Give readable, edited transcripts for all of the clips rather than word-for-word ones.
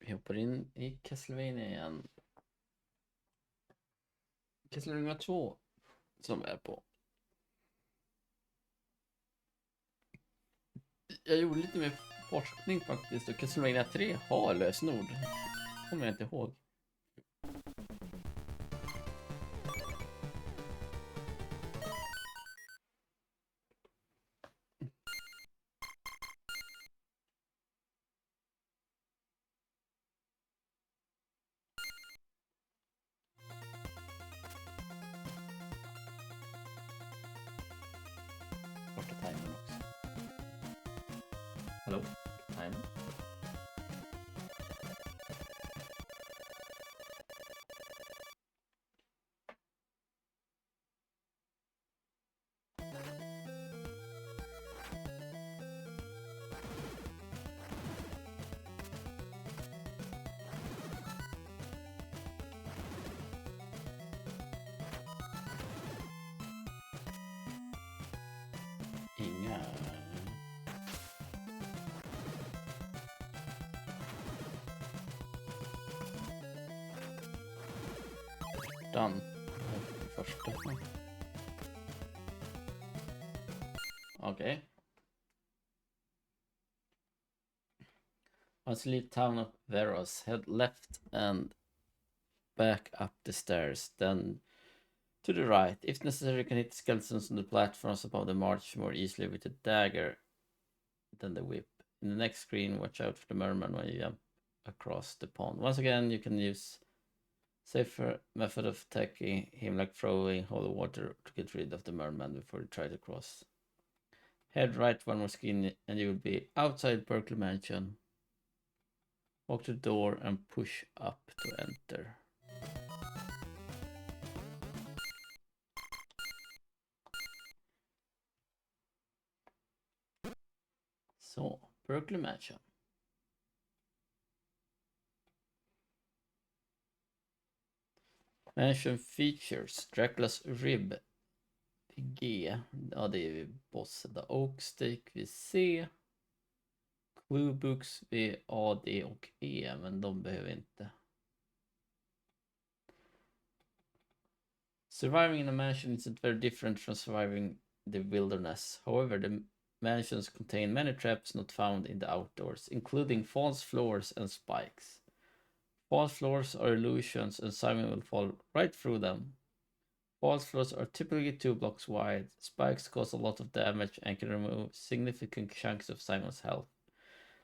Vi hoppar in i Castlevania igen. Castlevania 2 som är på. Jag gjorde lite mer forskning faktiskt och Castlevania 3 har lösenord. Kommer jag inte ihåg. Första timern också. Hallå? Timer? Inga... Done. Första. Okej. Once you leave town of Veros, head left and back up the stairs, then to the right. If necessary, you can hit skeletons on the platforms above the march more easily with a dagger than the whip. In the next screen, watch out for the merman when you jump across the pond. Once again, you can use safer method of attacking him, like throwing holy water to get rid of the merman before you try to cross. Head right one more screen and you will be outside Berkeley Mansion. Walk to the door and push up to enter. Så, Berkeley Mansion. Mansion features Dracula's Rib vid G. Ja, det är vid bossen. Oak Stake vid C. Clue Books vid A, D och E, men de behöver inte. Surviving in a mansion isn't very different from surviving the wilderness. However, the mansions contain many traps not found in the outdoors, including false floors and spikes. False floors are illusions and Simon will fall right through them. False floors are typically 2 blocks wide. Spikes cause a lot of damage and can remove significant chunks of Simon's health.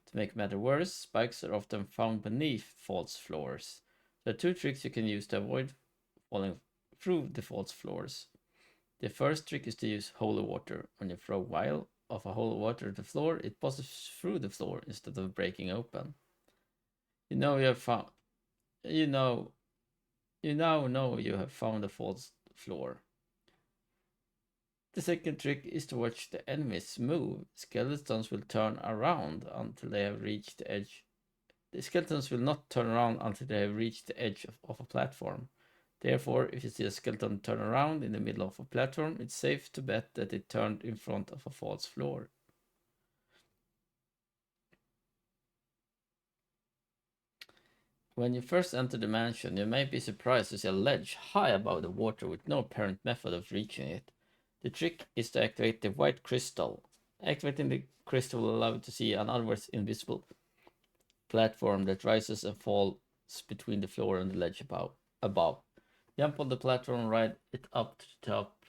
To make matters worse, spikes are often found beneath false floors. There are 2 tricks you can use to avoid falling through the false floors. The first trick is to use holy water. When you throw a vial of a holy water to the floor, it passes through the floor instead of breaking open. You now know you have found a false floor. The second trick is to watch the enemies move. Skeletons will turn around until they have reached the edge. The skeletons will not turn around until they have reached the edge of a platform. Therefore, if you see a skeleton turn around in the middle of a platform, it's safe to bet that it turned in front of a false floor. When you first enter the mansion, you may be surprised to see a ledge high above the water with no apparent method of reaching it. The trick is to activate the white crystal. Activating the crystal will allow you to see an otherwise invisible platform that rises and falls between the floor and the ledge above. Jump on the platform and ride it up to the top.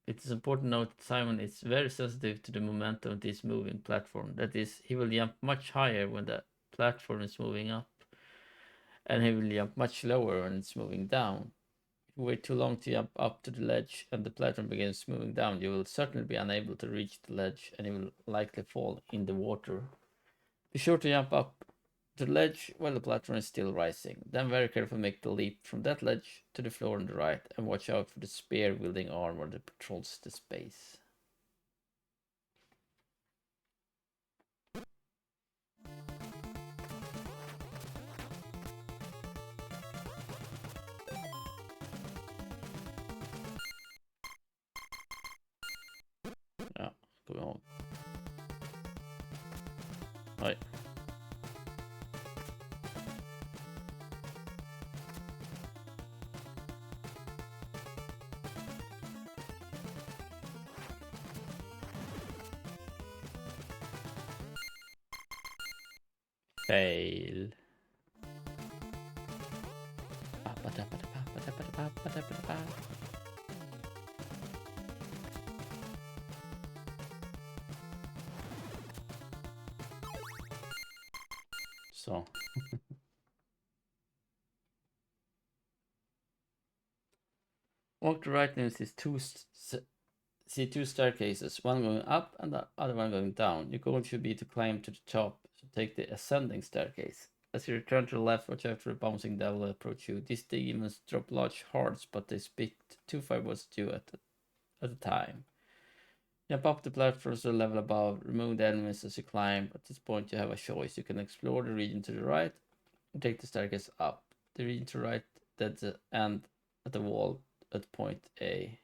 It is important to note that Simon is very sensitive to the momentum of this moving platform. That is, he will jump much higher when the platform is moving up, and he will jump much lower when it's moving down. If you wait too long to jump up to the ledge and the platform begins moving down, you will certainly be unable to reach the ledge and you will likely fall in the water. Be sure to jump up to the ledge while the platform is still rising. Then very carefully make the leap from that ledge to the floor on the right and watch out for the spear-wielding armor that patrols the space. Ja, kom ihåg. Oj. Fail. Så. Walk to the right and see two staircases, one going up and the other one going down. Your goal should be to climb to the top, so take the ascending staircase. As you return to the left, watch out for a bouncing devil approach you. These demons drop large hearts, but they spit 2 fireballs at you at a time. Jump up the platforms to the level above, remove the enemies as you climb. At this point you have a choice. You can explore the region to the right or take the staircase up. The region to the right at the end at the wall at point A.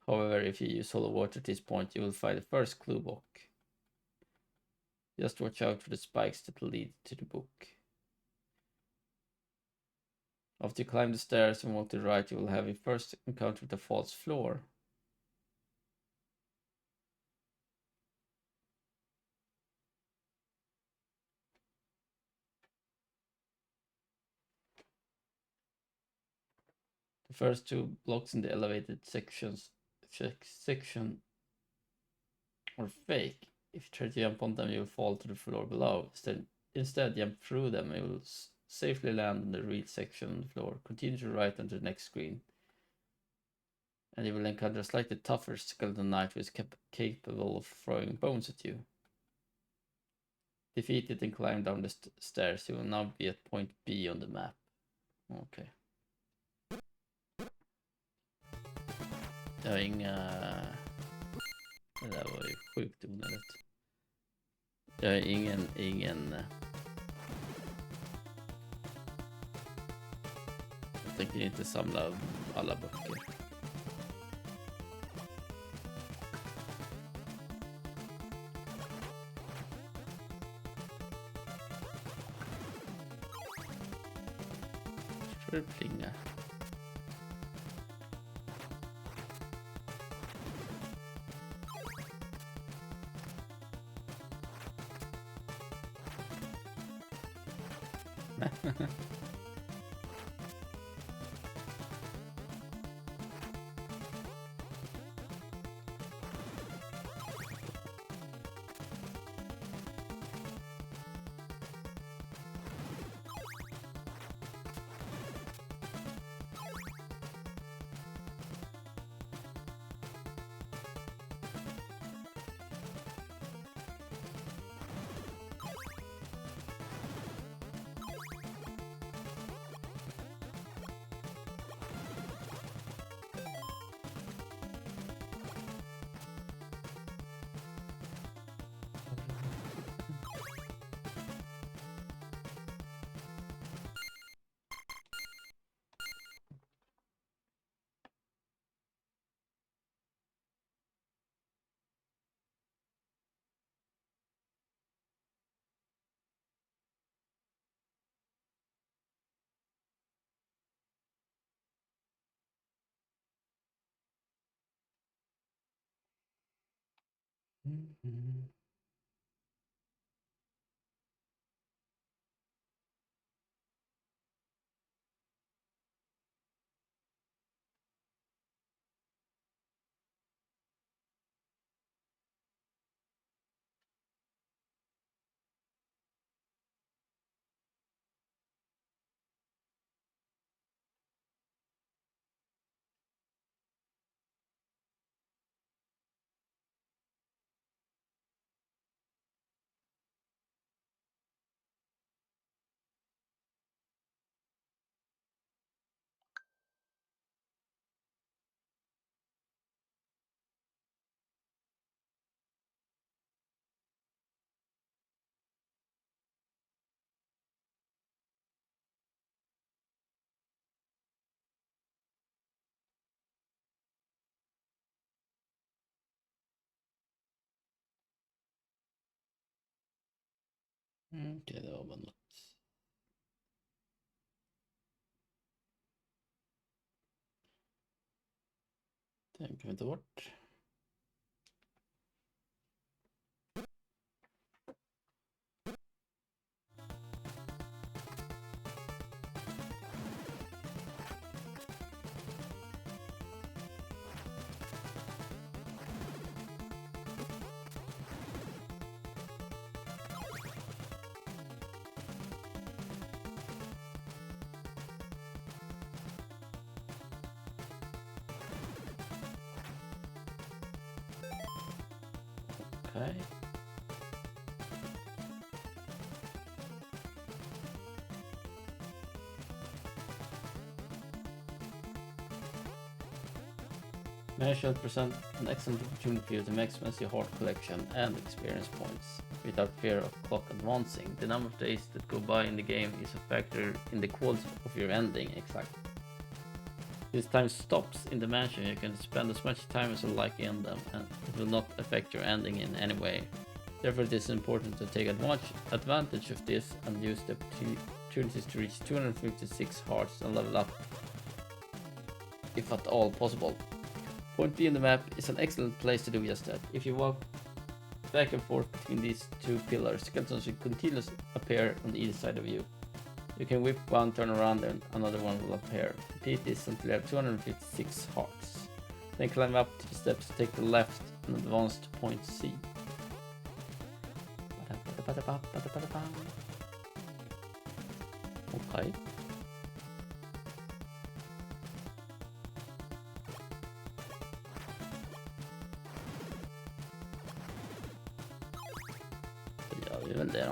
However, if you use holy water at this point, you will find the first clue book. Just watch out for the spikes that lead to the book. After you climb the stairs and walk to the right, you will have your first encounter with the false floor. The first 2 blocks in the elevated section are fake. If you try to jump on them, you will fall to the floor below. Instead jump through them and you will safely land in the real section on the floor. Continue to the right on the next screen. And you will encounter a slightly tougher skeleton knight who is capable of throwing bones at you. Defeat it and climb down the stairs. You will now be at point B on the map. Okej. Jag har inga... Det där var ju sjukt onödigt. Jag har ingen... Jag tänker inte samla alla böcker. Jag tror det plingar. Mm-hmm. Okej, det var bara något. Den kan vi ta bort. Okay. Mansion present an excellent opportunity for you to maximize your heart collection and experience points without fear of clock advancing. The number of days that go by in the game is a factor in the quality of your ending. Exactly. This time stops in the mansion, you can spend as much time as you like in them, and it will not affect your ending in any way. Therefore, it is important to take advantage of this and use the opportunities to reach 256 hearts and level up, if at all possible. Point B in the map is an excellent place to do just that. If you walk back and forth between these two pillars, skeletons will continuously appear on either side of you. You can whip one, turn around, and another one will appear. Repeat this until you have 256 hearts. Then climb up to the steps, take the left, and advance to point C. Okay. Då gör vi väl det då.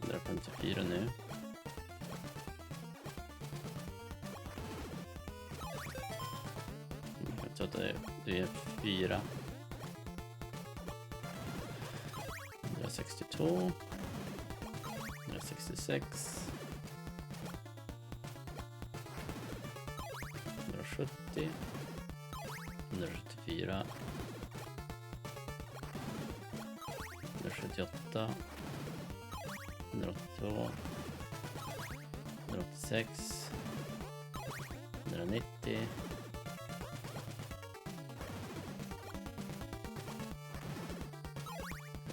Det är 54 nu. Jag tror att det är 4. 162. 166. 170. 174. 178. 182, 186, 190,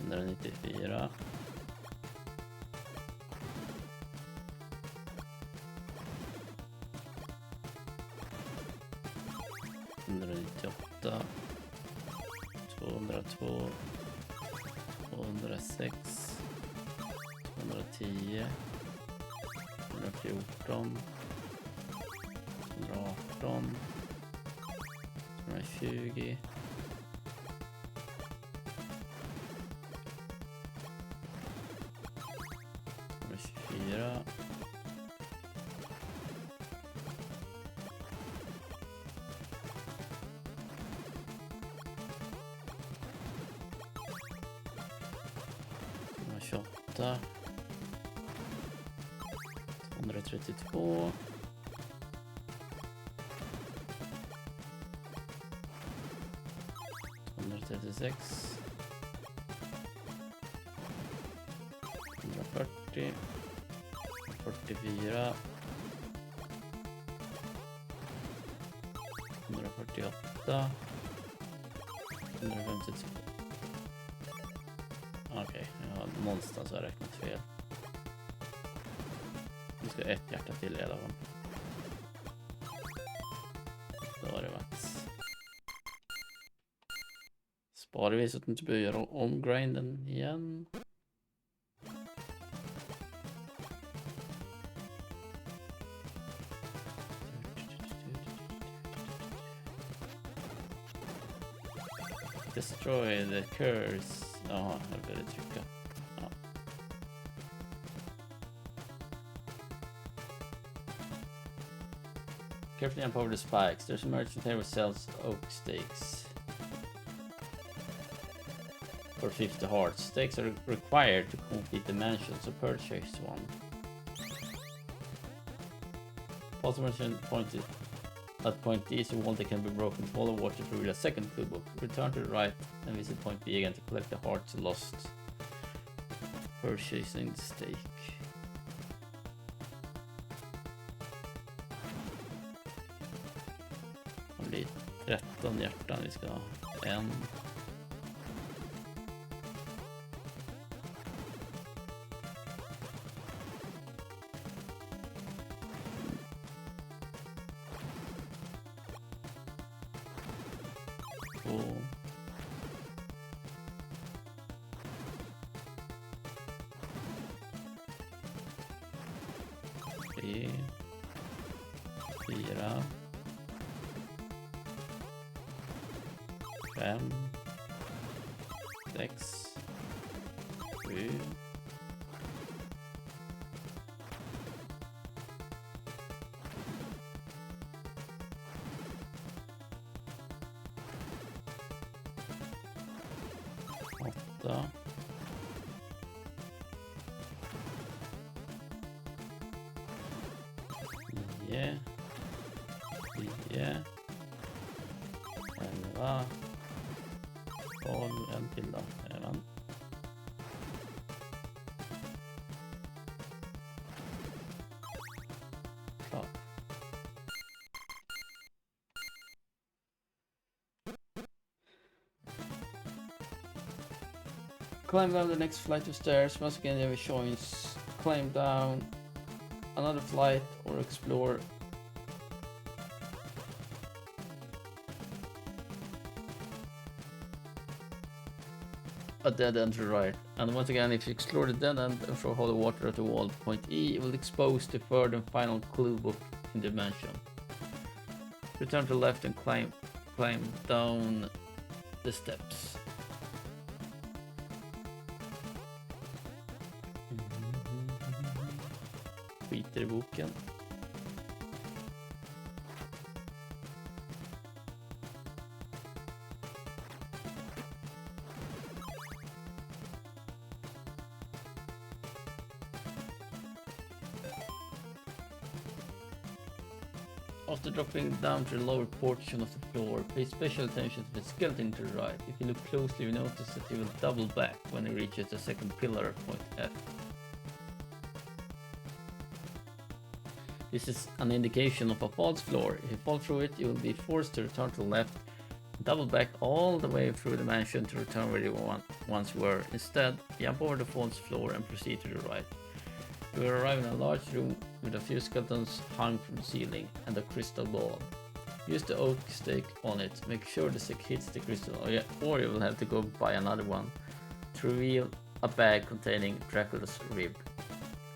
194, 198, 202, 206, 110, 114, 118, 120, 124, 128, 132, 36. 140. 44. 148. 152. Okej, jag har någonstans har räknat fel. Nu ska ett hjärta till i alla fall. Då var det max. Sparar vi så att vi inte behöver göra om grinden igen. Destroy the curse. Jaha, här börjar det trycka. Ja. Carefully unpower the spikes. There's a merchant here who sells oak stakes for 50 hearts. Stakes are required to complete the mansion, so purchase one. Also mentioned pointed at point D is a wall that can be broken to follow water to read a second clue book. Return to the right and visit point B again to collect the hearts lost. Purchasing the stake. Det blir 13 hjärtan vi ska ha. En. Tre, fyra, fem, sex, sju, åtta, 9, 10, 11, 12, en till då. Även. Så. Climb down the next flight of stairs. Once again, you have a choice. Climb down another flight or explore a dead end to the right. And once again, if you explore the dead end and throw holy water at the wall point E, it will expose the third and final clue book in the mansion. Return to the left and climb down the steps. Skiter i boken. After dropping down to the lower portion of the floor, pay special attention to the skeleton to the right. If you look closely, you notice that he will double back when he reaches the second pillar at point F. This is an indication of a false floor. If you fall through it, you will be forced to return to the left, double back all the way through the mansion to return where you once were. Instead, jump over the false floor and proceed to the right. You will arrive in a large room with a few skeletons hung from the ceiling and a crystal ball. Use the oak stake on it. Make sure the stick hits the crystal, or you will have to go buy another one to reveal a bag containing Dracula's rib.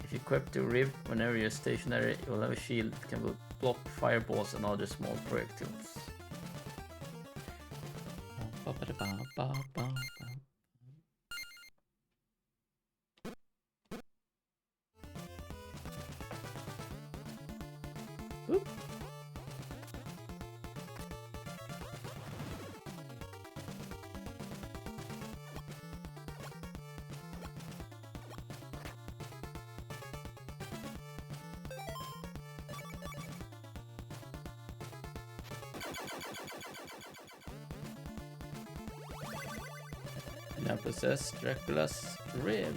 If you equip the rib whenever you're stationary, you will have a shield that can block fireballs and other small projectiles. Oop. Now possess Dracula's rib.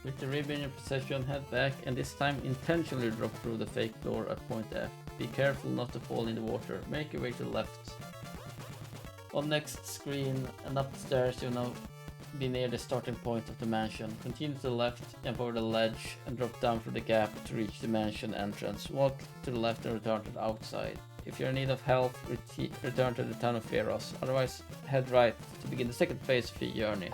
With the rib in your possession, head back and this time intentionally drop through the fake door at point F. Be careful not to fall in the water. Make your way to the left. On next screen and up the stairs, you'll now be near the starting point of the mansion. Continue to the left, jump over the ledge and drop down through the gap to reach the mansion entrance. Walk to the left and return to the outside. If you're in need of help, return to the town of Veros. Otherwise, head right to begin the second phase of your journey.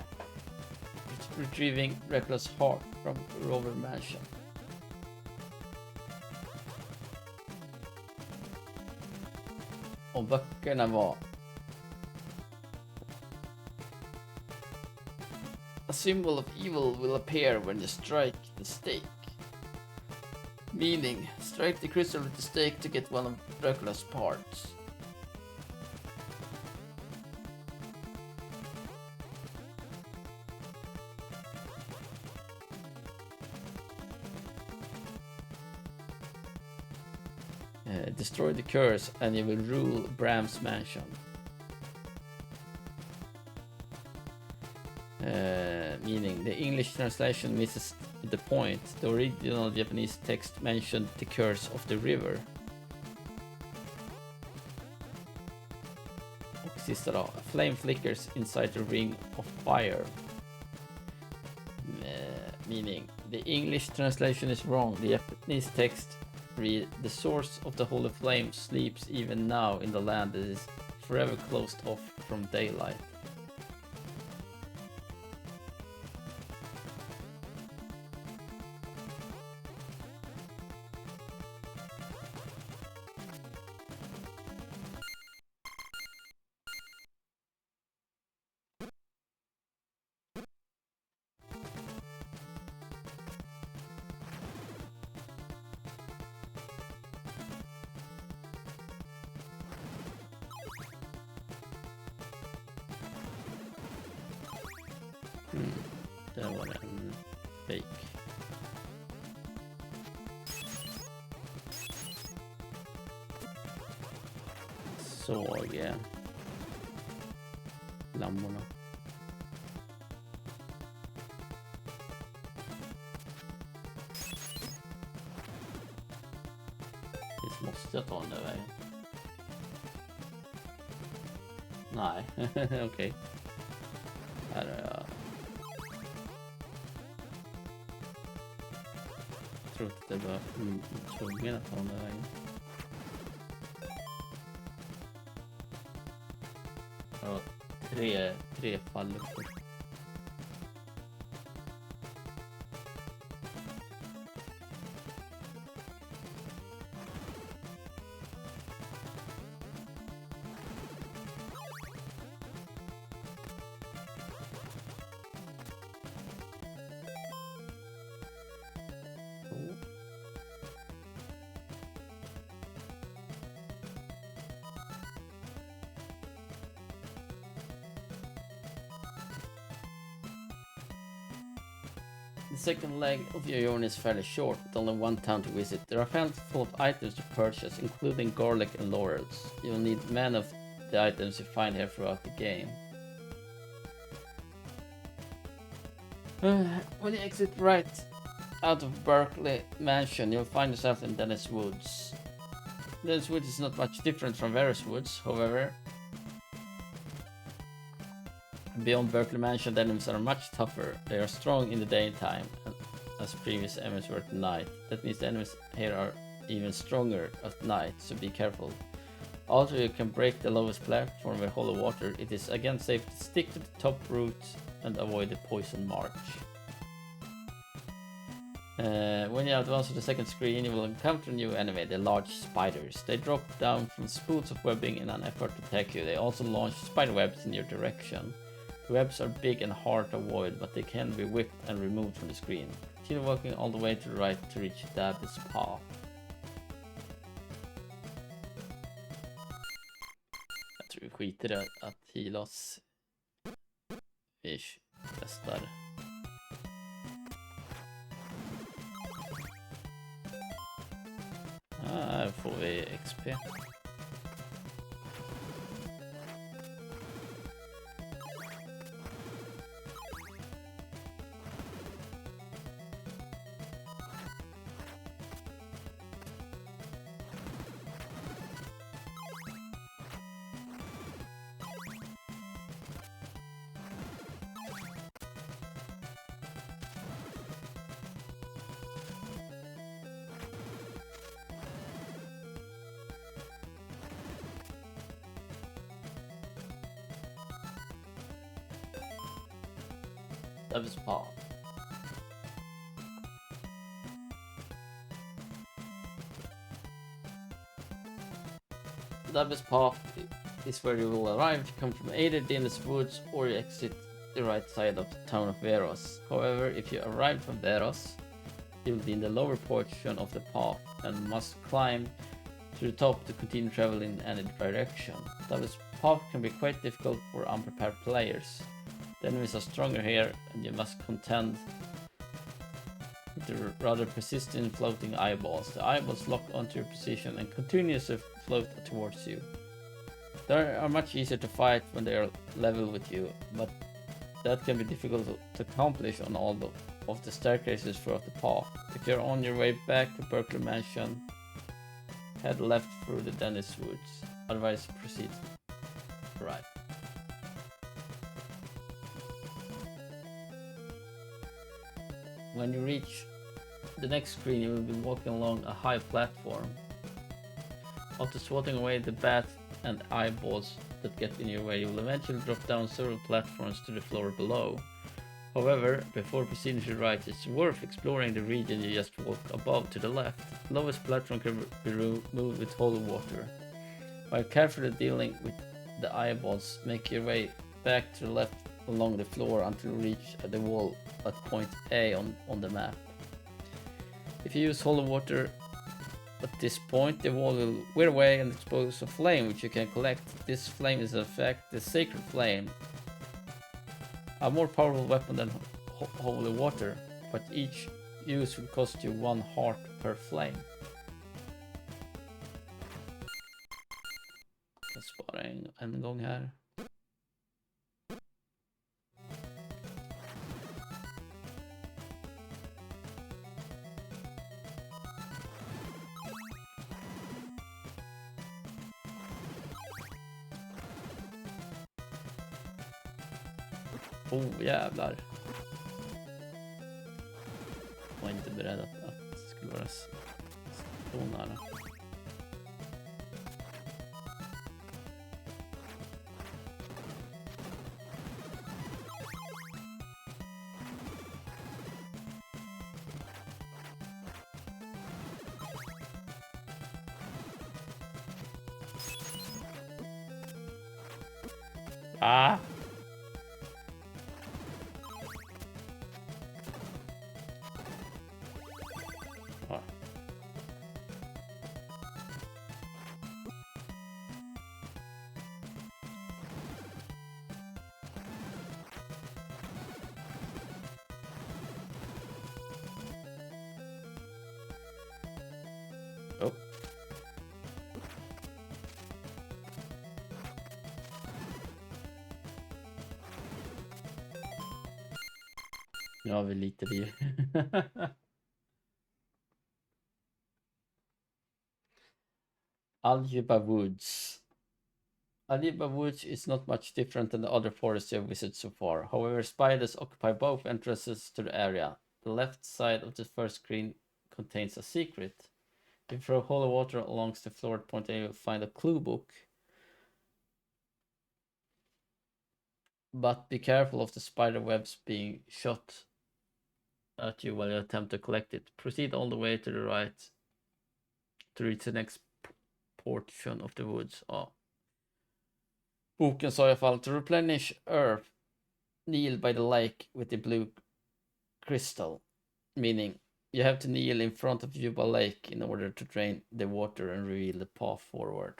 Retrieving Dracula's heart from Rover Mansion. Och böckerna var: a symbol of evil will appear when you strike the stake. Meaning, strike the crystal with the stake to get one of Dracula's parts. Destroy the curse and you will rule Bram's mansion. Meaning, the English translation misses the point. The original Japanese text mentioned the curse of the river. Och sista då, a flame flickers inside the ring of fire. Meaning, the English translation is wrong. The Japanese text read, the source of the holy flame sleeps even now in the land that is forever closed off from daylight. Där var det en fake. Såg jag lammorna. Visst måste jag ta den där vägen? Nej, okej. Okay. Här är jag. Jag tror att det var tvungen att ta den där vägen. Ja, tre falluckor. The second leg of your journey is fairly short, with only one town to visit. There are plentiful of items to purchase, including garlic and laurels. You will need many of the items you find here throughout the game. When you exit right out of Berkeley Mansion, you'll find yourself in Dennis Woods. Dennis Woods is not much different from Veros Woods, however. Beyond Berkeley Mansion, the enemies are much tougher. They are strong in the daytime, as previous enemies were at night. That means the enemies here are even stronger at night, so be careful. Also, you can break the lowest platform with holy water. It is again safe to stick to the top route and avoid the poison march. When you advance to the second screen, you will encounter a new enemy, the large spiders. They drop down from spools of webbing in an effort to attack you. They also launch spider webs in your direction. The webs are big and hard to avoid, but they can be whipped and removed from the screen. Continue walking all the way to the right to reach the abyss path. Jag tror vi skiter i att heala oss Vi testar. Här får vi XP. Devil's Paw. Devil's Paw is where you will arrive. You come from either Dina's Woods or you exit the right side of the town of Veros. However, if you arrive from Veros, you will be in the lower portion of the path and must climb to the top to continue traveling in any direction. Devil's Paw can be quite difficult for unprepared players. The enemies are stronger here, and you must contend with the rather persistent floating eyeballs. The eyeballs lock onto your position and continuously float towards you. They are much easier to fight when they are level with you, but that can be difficult to accomplish on all of the staircases throughout the path. If you're on your way back to Berkeley Mansion, head left through the Dennis Woods. Otherwise, proceed right. When you reach the next screen, you will be walking along a high platform. After swatting away the bat and eyeballs that get in your way, you will eventually drop down several platforms to the floor below. However, before proceeding to the right, it's worth exploring the region you just walked above to the left. The lowest platform can be removed with holy water. While carefully dealing with the eyeballs, make your way back to the left along the floor until you reach the wall at point A on the map. If you use holy water at this point, the wall will wear away and expose a flame which you can collect. This flame is in fact the sacred flame, a more powerful weapon than holy water, but each use will cost you 1 heart per flame. Jag sparar en gång här. Oh jävlar. Jag var inte beredd att det skulle vara så nära. Ah! Oh. Nu har vi lite liv. Algebra Woods. Algebra Woods is not much different than the other forests you have visited so far. However, spiders occupy both entrances to the area. The left side of the first screen contains a secret. If you throw holy water along the floor at point A, you'll find a clue book. But be careful of the spider webs being shot at you while you attempt to collect it. Proceed all the way to the right to reach the next portion of the woods. Ja. Boken sa i alla fall, to replenish earth, kneel by the lake with the blue crystal. Meaning, you have to kneel in front of Yuba Lake in order to drain the water and reveal the path forward.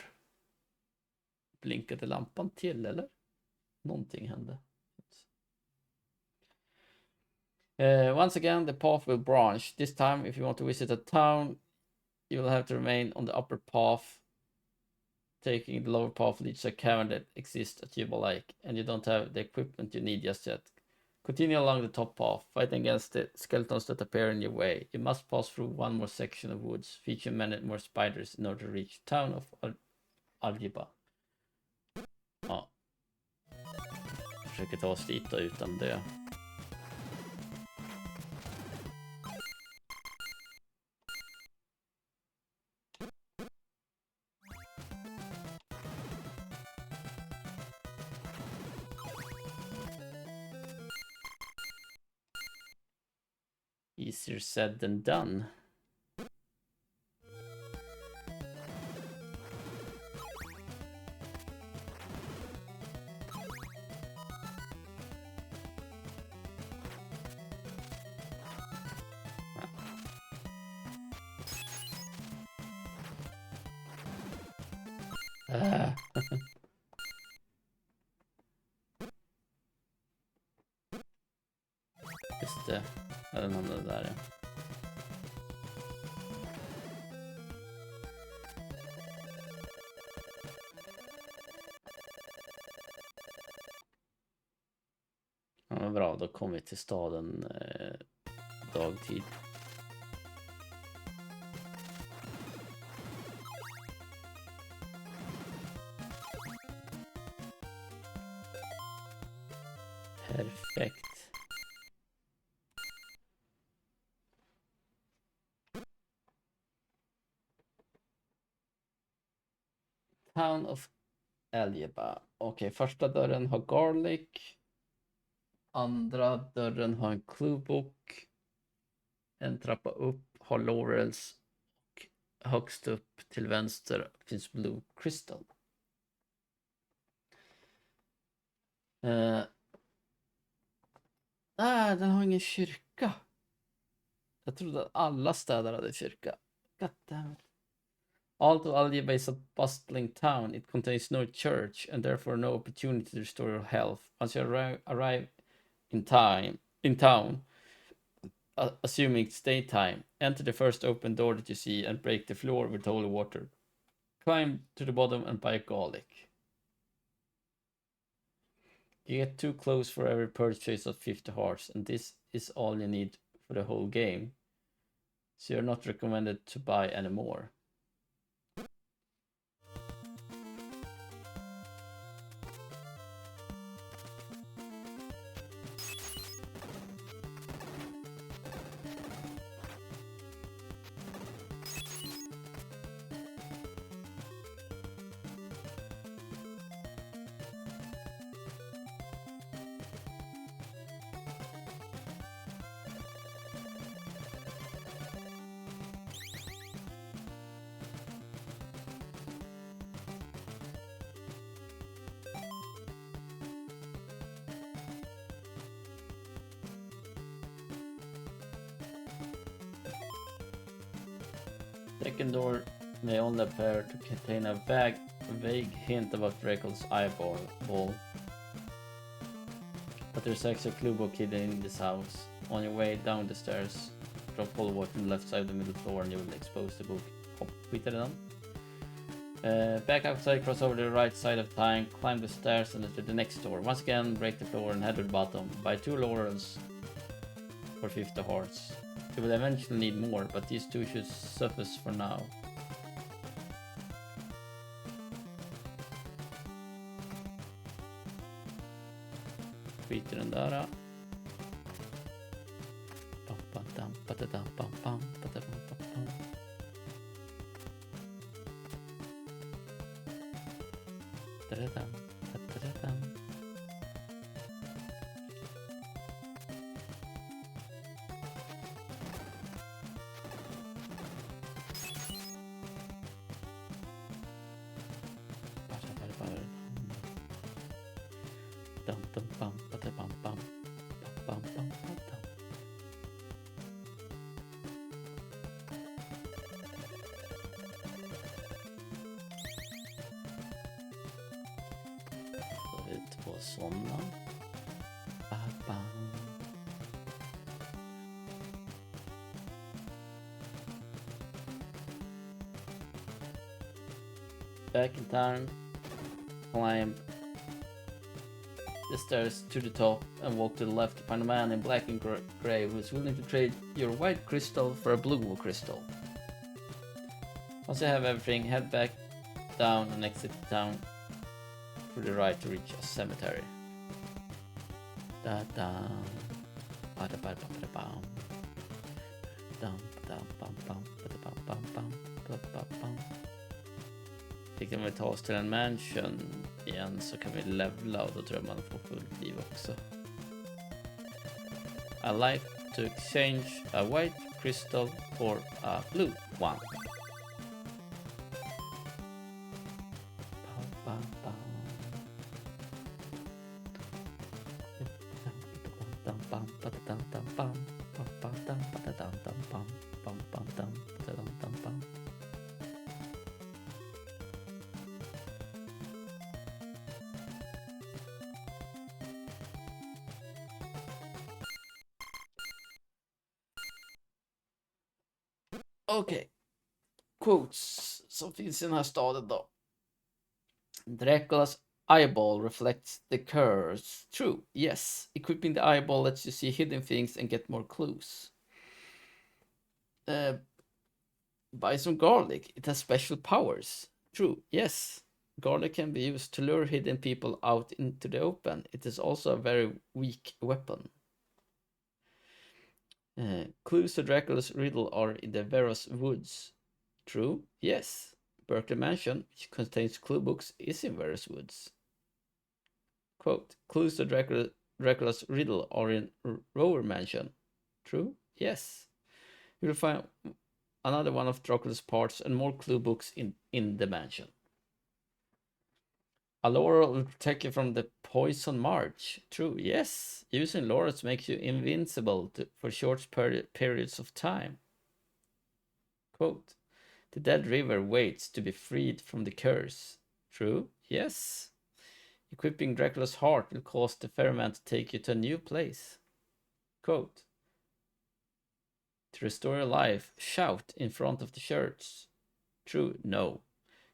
Blinkade lampan till eller? Någonting hände. Once again, the path will branch. This time, if you want to visit a town, you will have to remain on the upper path. Taking the lower path leads to a cavern that exists at Yuba Lake, and you don't have the equipment you need just yet. Continue along the top path, fighting against the skeletons that appear in your way. You must pass through one more section of woods, featuring many more spiders in order to reach the town of Algiba. Ja. Försöker ta oss dit då utan det. Easier said than done. Just det. Den andra där, ja. Ja, men bra, då kommer vi till staden dagtid. Perfekt. Town of Algiba. Okej, första dörren har garlic. Andra dörren har en cluebook. En trappa upp har laurels. Och högst upp till vänster finns blue crystal. Nej, den har ingen kyrka. Jag trodde att alla städer hade kyrka. God damn it. Although Algiba is a bustling town, it contains no church and therefore no opportunity to restore your health. Once you arrive in town, assuming it's daytime, enter the first open door that you see and break the floor with holy water. Climb to the bottom and buy garlic. You get 2 clothes for every purchase of 50 hearts, and this is all you need for the whole game. So you're not recommended to buy any more. Second door may only appear to contain a vague hint about Draco's eyeball, but there's actually a clue book hidden in this house. On your way down the stairs, drop holy water on the left side of the middle floor and you will expose the book. Hopp, skit redan. Back outside, cross over to the right side of town, climb the stairs and enter the next door. Once again, break the floor and head to the bottom. Buy 2 laurels for 50 hearts. You will eventually need more, but these 2 should suffice for now. Skit i den där. Såna. Back in town, climb the stairs to the top and walk to the left to find a man in black and grey who is willing to trade your white crystal for a blue crystal. Once you have everything, head back down and exit the town to the right to reach a cemetery. Fick vi ta oss till en mansion igen så kan vi levla och då tror jag man får fullt liv också. I like to exchange a white crystal for a blue one. Okej. Quotes som finns i den här staden då. Dracula's eyeball reflects the curse. True, yes. Equipping the eyeball lets you see hidden things and get more clues. Buy some garlic. It has special powers. True, yes. Garlic can be used to lure hidden people out into the open. It is also a very weak weapon. Clues to Dracula's riddle are in the Veros Woods. True, yes. Berkeley Mansion, which contains clue books, is in Veros Woods. Quote, clues to Dracula's riddle are in Rower Mansion. True, yes. You will find another one of Dracula's parts and more clue books in the mansion. A laurel will protect you from the poison march. True, yes. Using laurels makes you invincible for short periods of time. Quote, the dead river waits to be freed from the curse. True, yes. Equipping Dracula's heart will cause the ferryman to take you to a new place. Quote, to restore your life, shout in front of the church. True, no.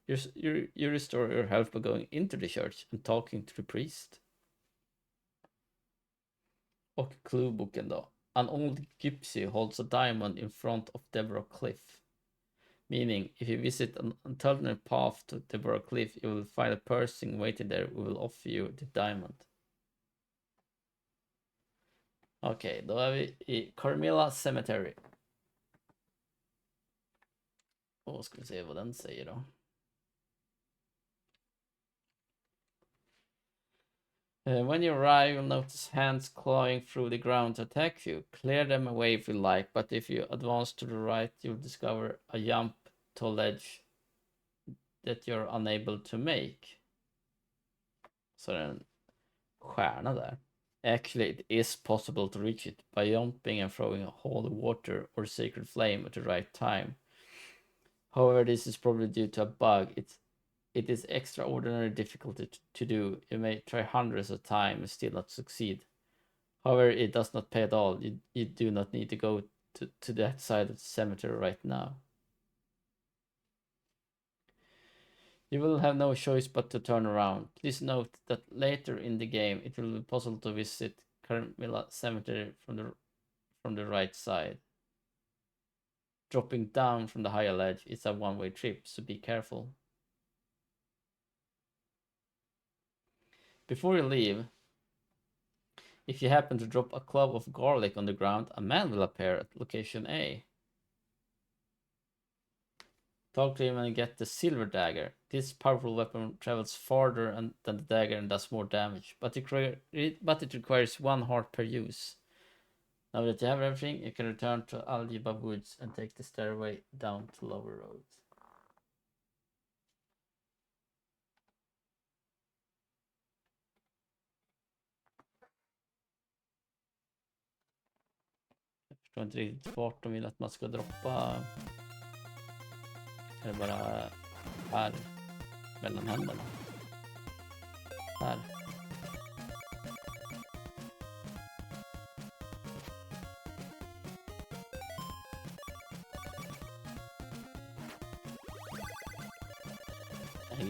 You restore your health by going into the church and talking to the priest. Och clueboken då. An old gypsy holds a diamond in front of Deborah Cliff. Meaning, if you visit an alternate path to Deborah Cliff, you will find a person waiting there who will offer you the diamond. Okej, då är vi i Carmilla Cemetery. Och ska vi se vad den säger då. When you arrive, you'll notice hands clawing through the ground to attack you. Clear them away if you like, but if you advance to the right, you'll discover a jump to a ledge that you're unable to make. Så det är en stjärna där. Actually, it is possible to reach it by jumping and throwing a holy water or sacred flame at the right time. However, this is probably due to a bug. It is extraordinarily difficult to do. You may try hundreds of times and still not succeed. However, it does not pay at all. You do not need to go to that side of the cemetery right now. You will have no choice but to turn around. Please note that later in the game, it will be possible to visit Carmilla Cemetery from the right side. Dropping down from the higher ledge is a one-way trip, so be careful. Before you leave, if you happen to drop a clove of garlic on the ground, a man will appear at location A. Talk to him and get the silver dagger. This powerful weapon travels farther than the dagger and does more damage, but it requires 1 heart per use. Now that you have everything, you can return to Algiba Woods and take the stairway down to Lower Road. Jag förstår inte riktigt vart de vill att man ska droppa. Är det bara här mellan händerna? Här.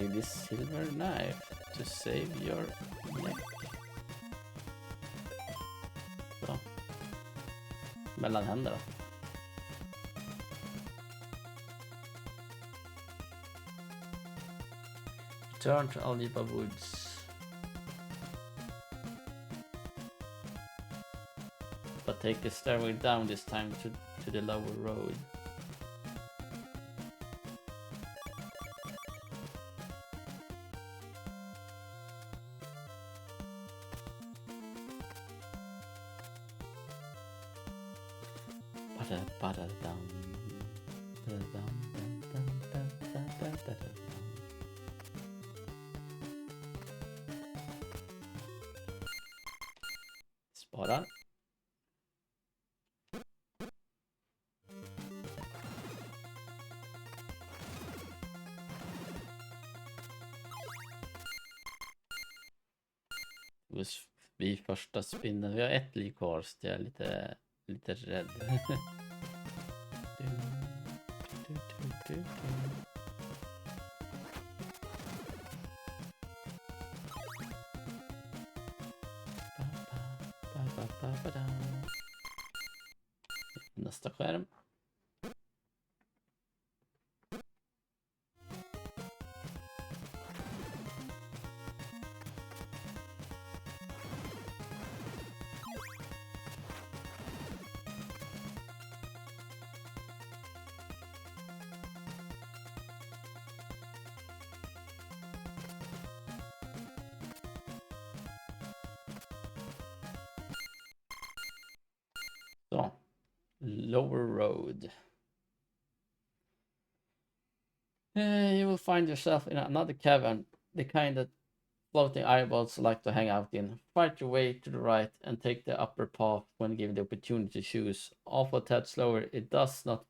take this silver knife to save your neck. Så. Mellan händerna. Turn to Aljiba Woods. But take the stairway down this time to the lower road. Spara. Vi första spinnen. Vi har ett liv kvar, så jag är lite rädd. Nästa skärm. Så. Lower road. You will find yourself in another cavern, the kind that floating eyeballs like to hang out in. Fight your way to the right and take the upper path when given the opportunity to choose. Although a tad slower, it does not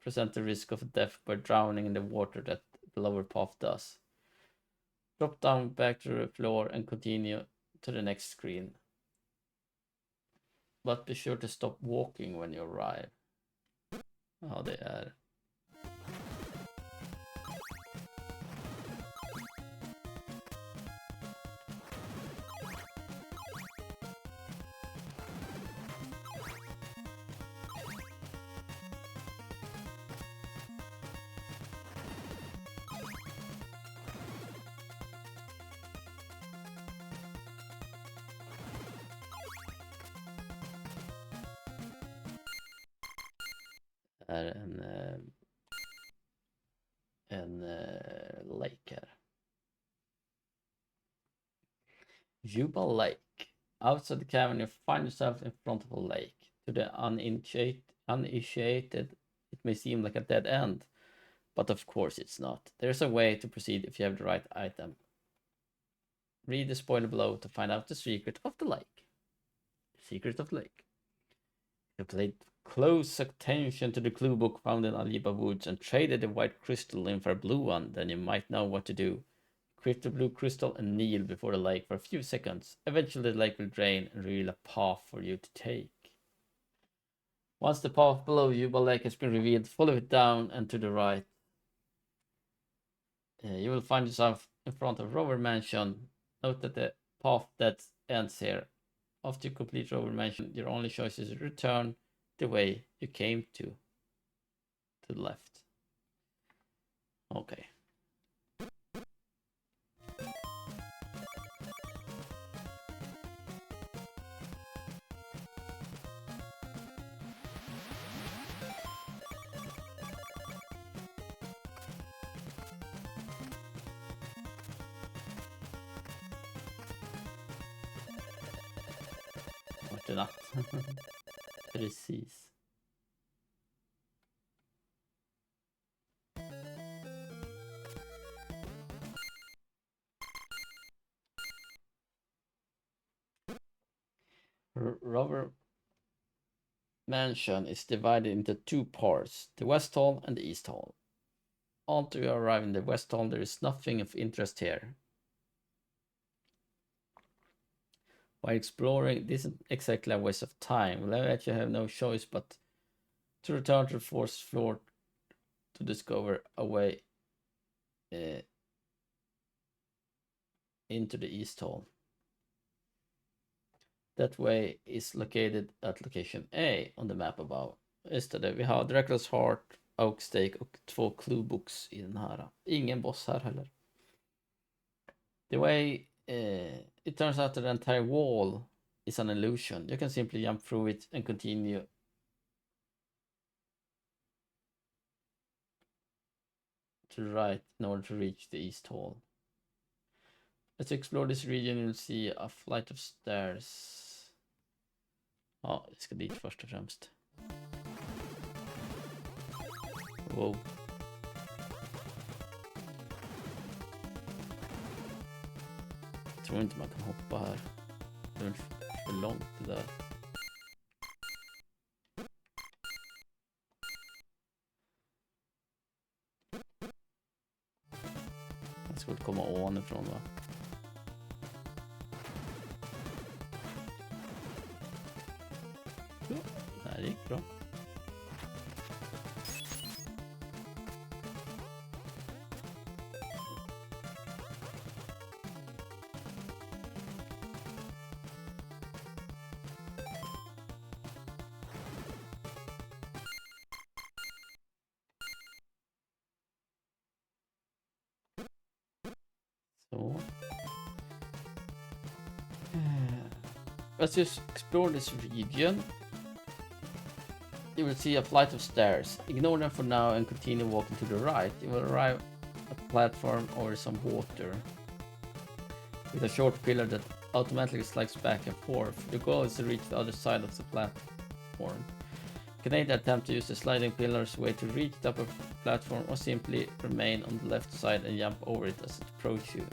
present the risk of death by drowning in the water that the lower path does. Drop down back to the floor and continue to the next screen. But be sure to stop walking when you arrive. Ja, det är... är en lake här. Jubal Lake. Outside the cavern you find yourself in front of a lake. To the uninitiated it may seem like a dead end, but of course it's not. There's a way to proceed if you have the right item. Read the spoiler below to find out the secret of the lake. Secret of the lake. You played close attention to the clue book found in Aljiba Woods and traded the white crystal in for a blue one, then you might know what to do. Equip the blue crystal and kneel before the lake for a few seconds. Eventually the lake will drain and reveal a path for you to take. Once the path below Jubal Lake has been revealed, follow it down and to the right. You will find yourself in front of Rover Mansion. Note that the path that ends here. After you complete Rover Mansion, your only choice is to return the way you came to the left. Okay. Vart är natt? Precis. Rover Mansion is divided into two parts, the West Hall and the East Hall. After you arrive in the West Hall, there is nothing of interest here. While exploring, this isn't exactly a waste of time. We'll actually have no choice but to return to the fourth floor to discover a way into the east hall. That way is located at location A on the map above. Just det, vi har Dracula's Heart, Oak Stake och 2 cluebooks i den här. Ingen boss här heller. The way it turns out that the entire wall is an illusion. You can simply jump through it and continue to the right in order to reach the east hall. As you explore this region, you'll see a flight of stairs. Ja, vi ska dit först och främst. Wow. Jag tror inte man kan hoppa här. Det är för långt det där. Jag skulle komma ovanifrån, va? Det här gick bra. Så. As you explore this region, you will see a flight of stairs. Ignore them for now and continue walking to the right. You will arrive at a platform over some water with a short pillar that automatically slides back and forth. Your goal is to reach the other side of the platform. You can either attempt to use the sliding pillar's way to reach the upper platform or simply remain on the left side and jump over it as it approaches you.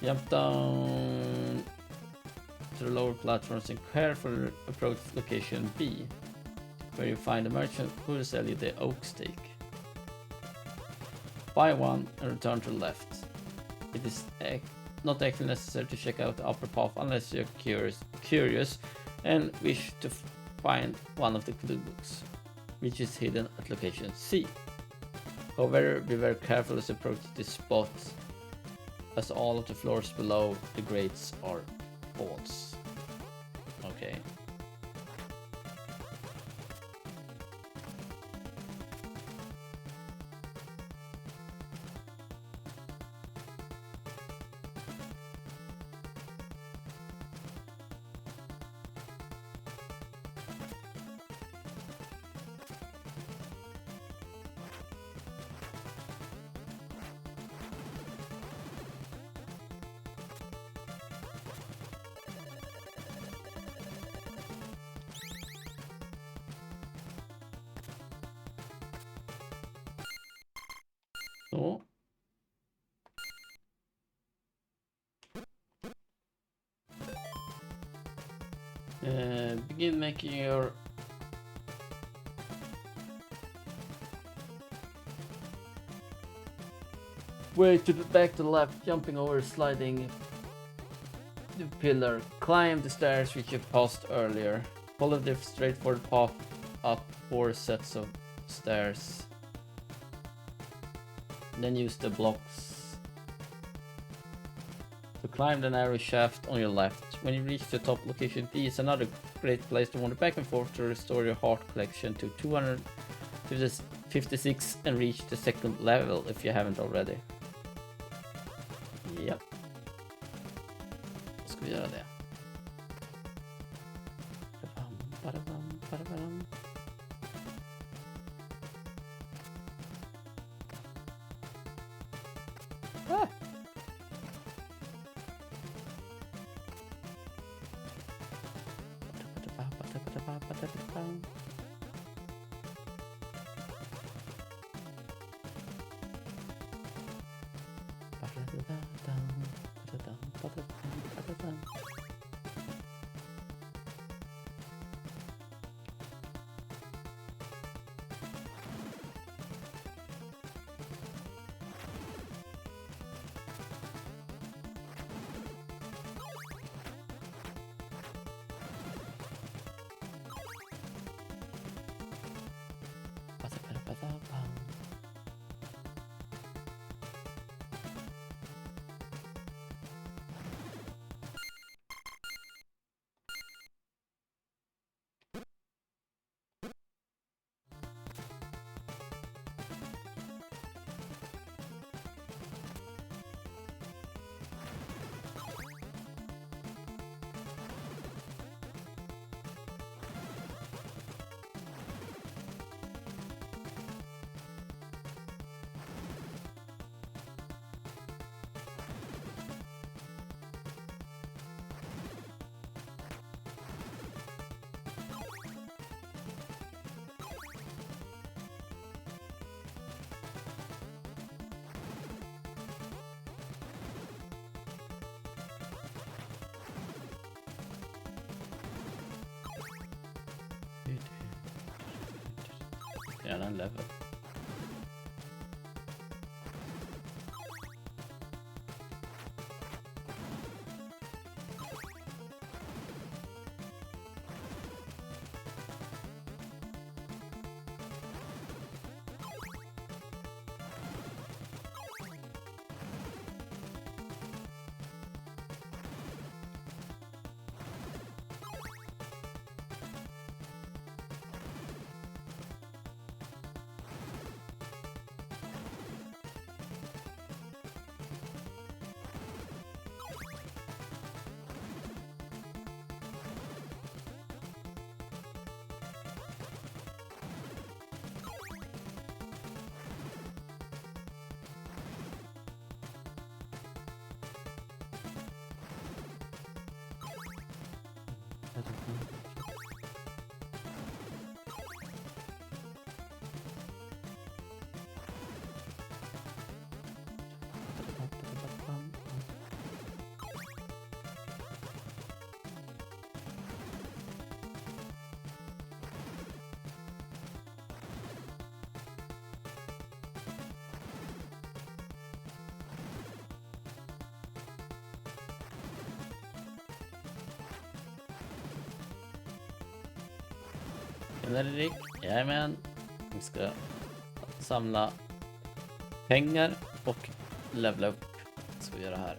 Jump down to the lower platforms and carefully approach location B, where you find a merchant who will sell you the oak stake. Buy one and return to the left. It is not actually necessary to check out the upper path unless you're curious and wish to find one of the clue books, which is hidden at location C. However, be very careful as you approach this spot, as all of the floors below the grates are vaults. Okay. Så. Begin making your way to the back to the left, jumping over, sliding the pillar. Climb the stairs which you passed earlier. Follow the straightforward path up 4 sets of stairs. Then use the blocks to climb the narrow shaft on your left. When you reach the top location D is another great place to wander back and forth to restore your heart collection to 256 and reach the second level if you haven't already. Yep. Då ska vi göra det. Ah! Gärna en level. Rick, jajamän. Vi ska samla pengar och levla upp. Ska vi göra här.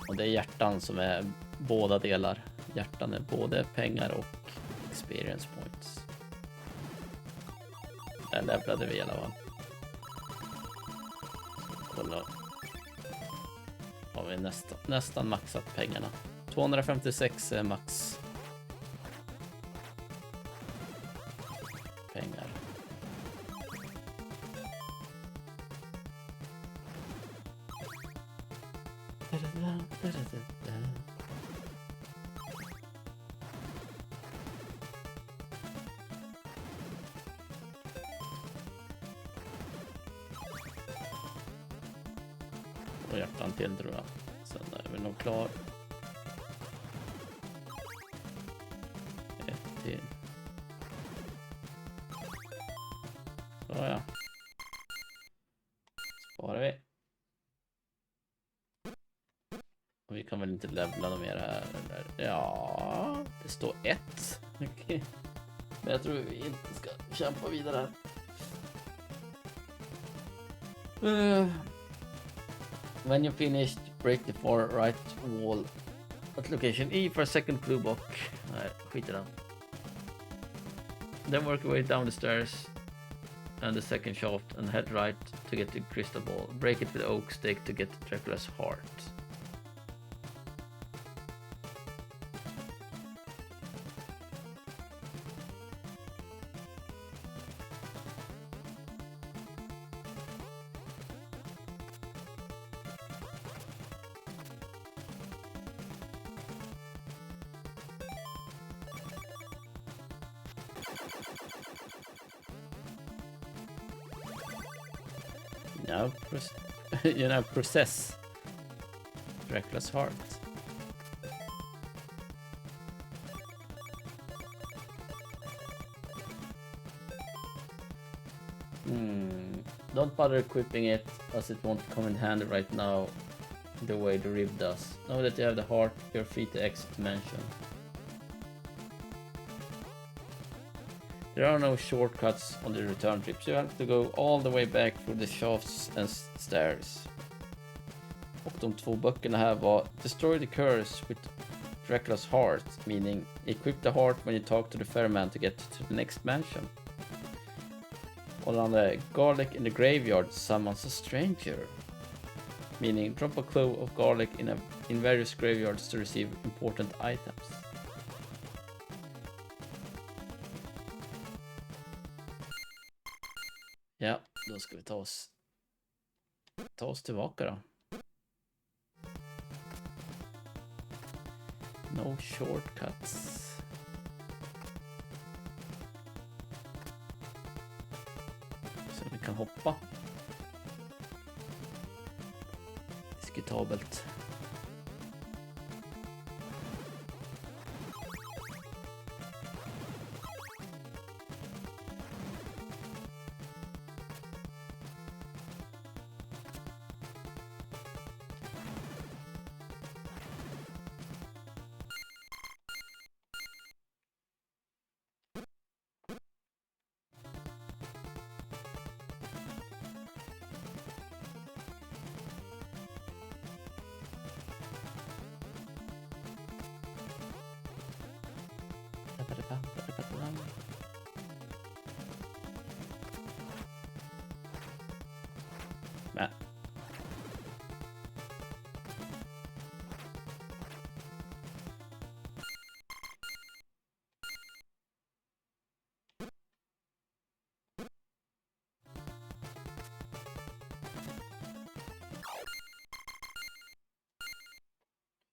Och det är hjärtan som är båda delar. Hjärtan är både pengar och experience points. Där levlade vi i alla fall. Kolla. Har vi nästan maxat pengarna. 256 är max. Pengar. Och hjärtan till tror jag. Sen är vi nog klar. Ett till. Så ja. Sparar vi. Och vi kan väl inte levla något mer här eller? Ja, det står 1. Okay. Men jag tror vi inte ska kämpa vidare här. When you finished, break the far right wall at location E for a second clue block. Nej, skit i den. Then work your way down the stairs and the second shaft and head right to get the crystal ball. Break it with oak stake to get Dracula's heart. You know, process Dracula's heart. Don't bother equipping it, as it won't come in handy right now the way the rib does. Know that you have the heart, you're free to exit the mansion. There are no shortcuts on the return trip, so you have to go all the way back through the shafts and stairs. Och de två böckerna här var Destroy the curse with Dracula's heart, meaning equip the heart when you talk to the ferryman to get to the next mansion. Och den andra är Garlic in the graveyard summons a stranger, meaning drop a clove of garlic in various graveyards to receive important items. Ja, då ska vi ta oss tillbaka då. No shortcuts. Så vi kan hoppa. Diskutabelt.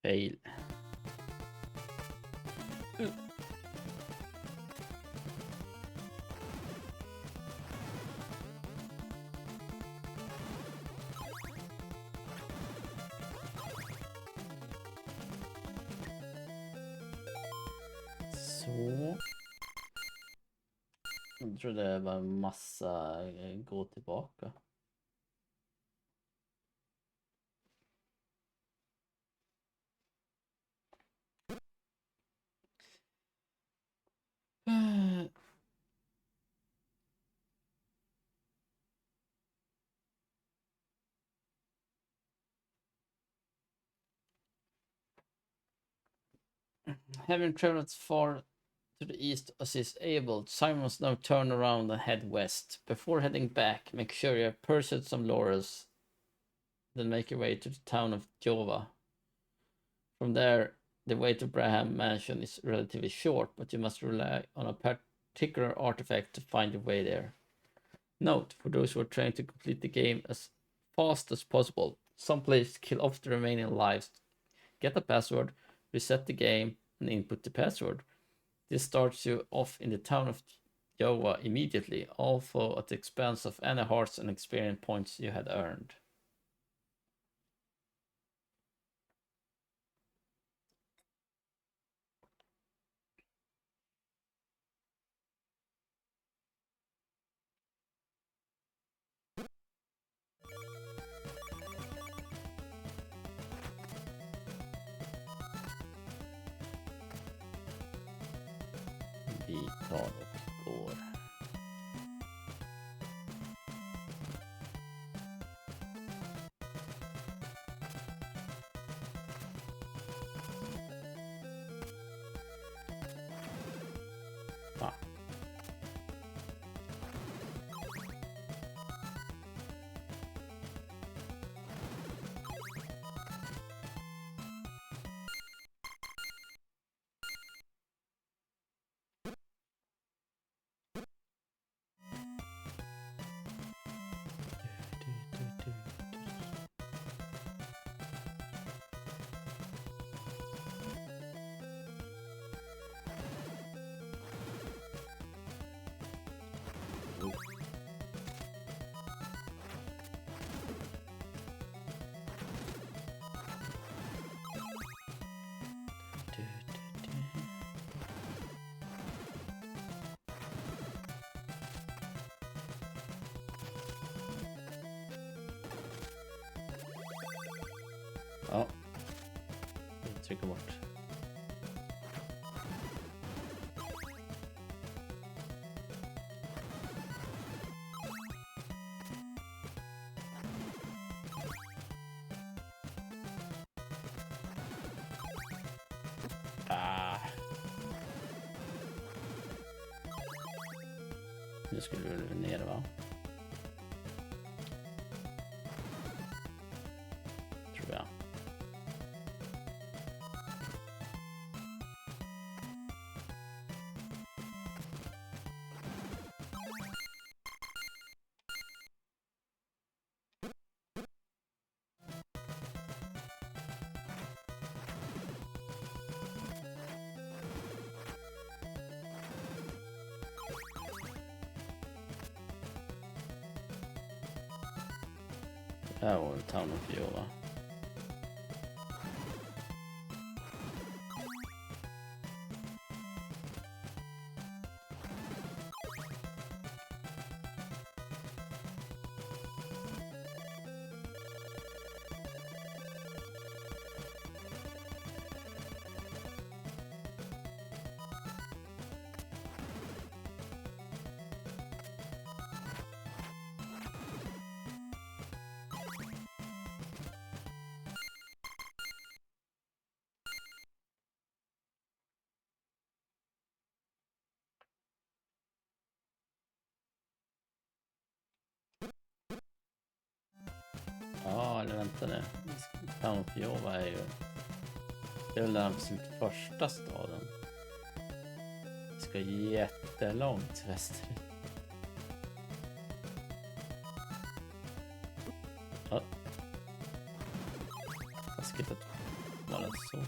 Fail. Så. Jag tror det var en massa gå tillbaka. Having traveled far to the east as is able, Simon must now turn around and head west. Before heading back, make sure you have pursued some laurels. Then make your way to the town of Jova. From there, the way to Braham Mansion is relatively short, but you must rely on a particular artifact to find your way there. Note, for those who are trying to complete the game as fast as possible, some players kill off the remaining lives, get a password, reset the game, and input the password. This starts you off in the town of Jova immediately, although at the expense of any hearts and experience points you had earned. Vi tar och går. Ja, jag trycker bort. Nu skulle du ner, va? Tror jag. Det här var väl Town of Jova. Ja, eller vänta nu. Town of Jova är ju... Det är väl den absolut första staden. Vi ska jättelångt västerut. Ja. Taskigt att Well, that's så.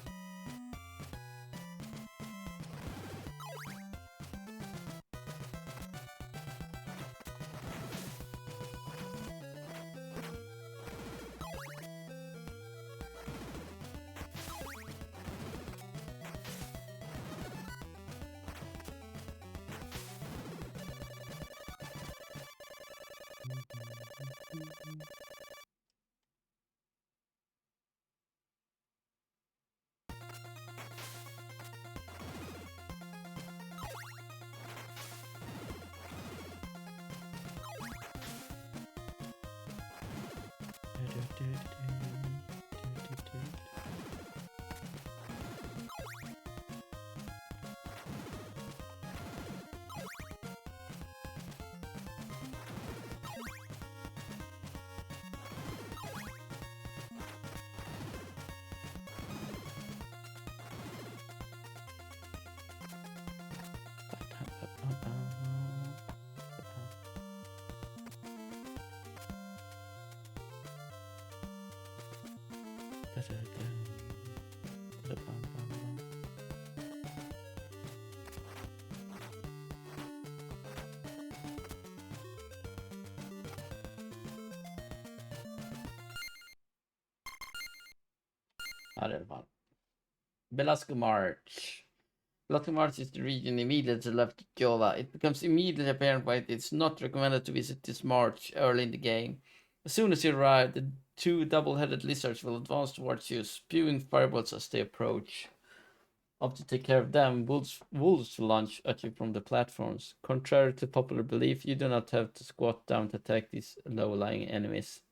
Ja, det är det fan. Belasco March. Belasco March is the region immediately left Jova. It becomes immediately apparent why it's not recommended to visit this march early in the game. As soon as you arrive, the two double-headed lizards will advance towards you, spewing fireballs as they approach. After you take care of them, wolves will launch at you from the platforms. Contrary to popular belief, you do not have to squat down to attack these low-lying enemies.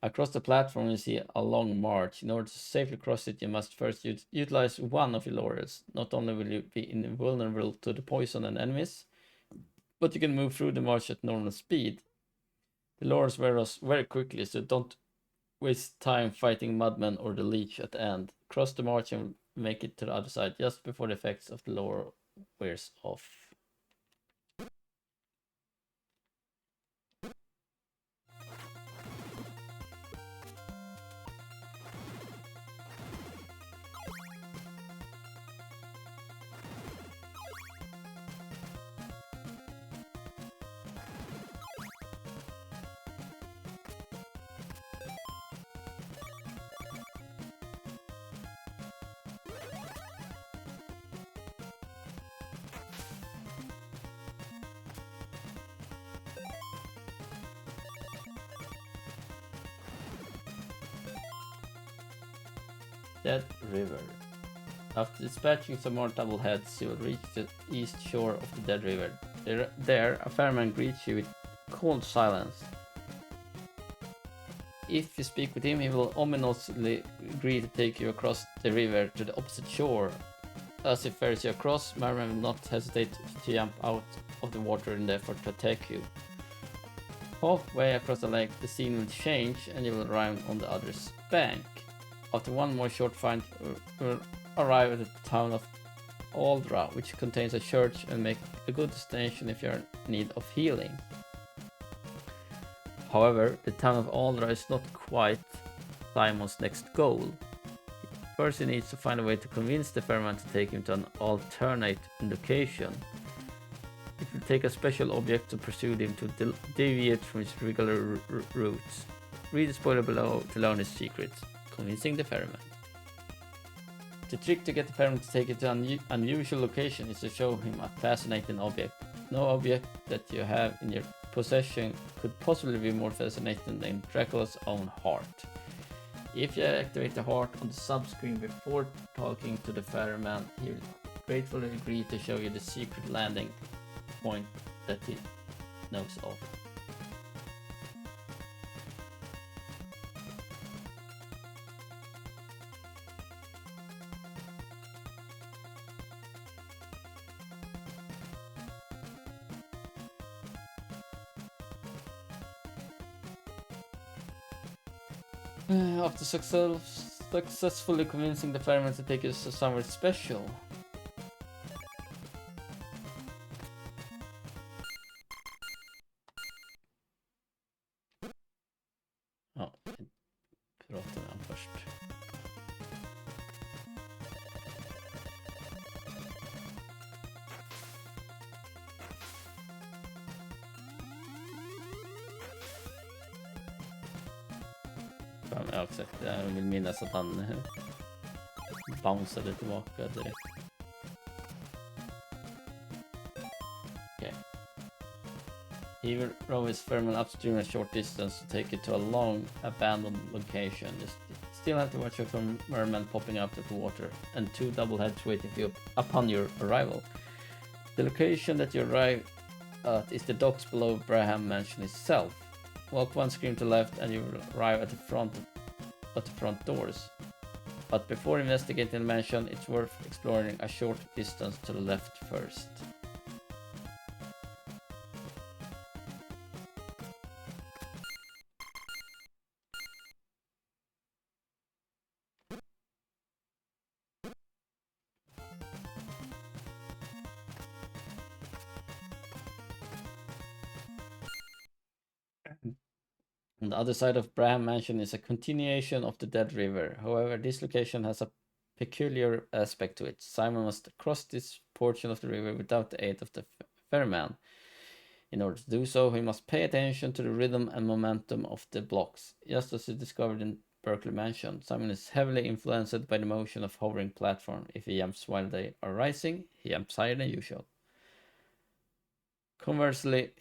Across the platform, you see a long march. In order to safely cross it, you must first utilize one of your laurels. Not only will you be invulnerable to the poison and enemies, but you can move through the march at normal speed. The laurels wear us very quickly, so don't waste time fighting Mudmen or the Leech at the end. Cross the march and make it to the other side just before the effects of the laurel wears off. Dead River. After dispatching some more doubleheads, you will reach the east shore of the Dead River. There, a fireman greets you with cold silence. If you speak with him, he will ominously agree to take you across the river to the opposite shore. As he ferries you across, firemen will not hesitate to jump out of the water in the effort to attack you. Halfway across the lake, the scene will change and you will arrive on the other bank. After one more short fight, you'll arrive at the town of Aldra, which contains a church and make a good destination if you're in need of healing. However, the town of Aldra is not quite Simon's next goal. First, he needs to find a way to convince the ferryman to take him to an alternate location. It will take a special object to persuade him to deviate from his regular routes. Read the spoiler below to learn his secrets. Convincing the ferryman. The trick to get the ferryman to take you to an unusual location is to show him a fascinating object. No object that you have in your possession could possibly be more fascinating than Dracula's own heart. If you activate the heart on the sub-screen before talking to the ferryman, he will gratefully agree to show you the secret landing point that he knows of. After successfully convincing the ferryman to take us to somewhere special. Ja, vi pratar med honom först. Ja, exakt. Jag vill minnas att han bounceade tillbaka direkt. Okay. He will row his Furman upstream a short distance to take it to a long abandoned location. You still have to watch out for mermen popping out of the water and 2 double heads waiting for you upon your arrival. The location that you arrive at is the docks below Braham Mansion itself. Walk 1 screen to the left and you will arrive at the front doors. But before investigating the mansion, it's worth exploring a short distance to the left first. On the other side of Braham Mansion is a continuation of the Dead River. However, this location has a peculiar aspect to it. Simon must cross this portion of the river without the aid of the ferryman. In order to do so, he must pay attention to the rhythm and momentum of the blocks. Just as he discovered in Berkeley Mansion, Simon is heavily influenced by the motion of hovering platform. If he jumps while they are rising, he jumps higher than usual. Conversely,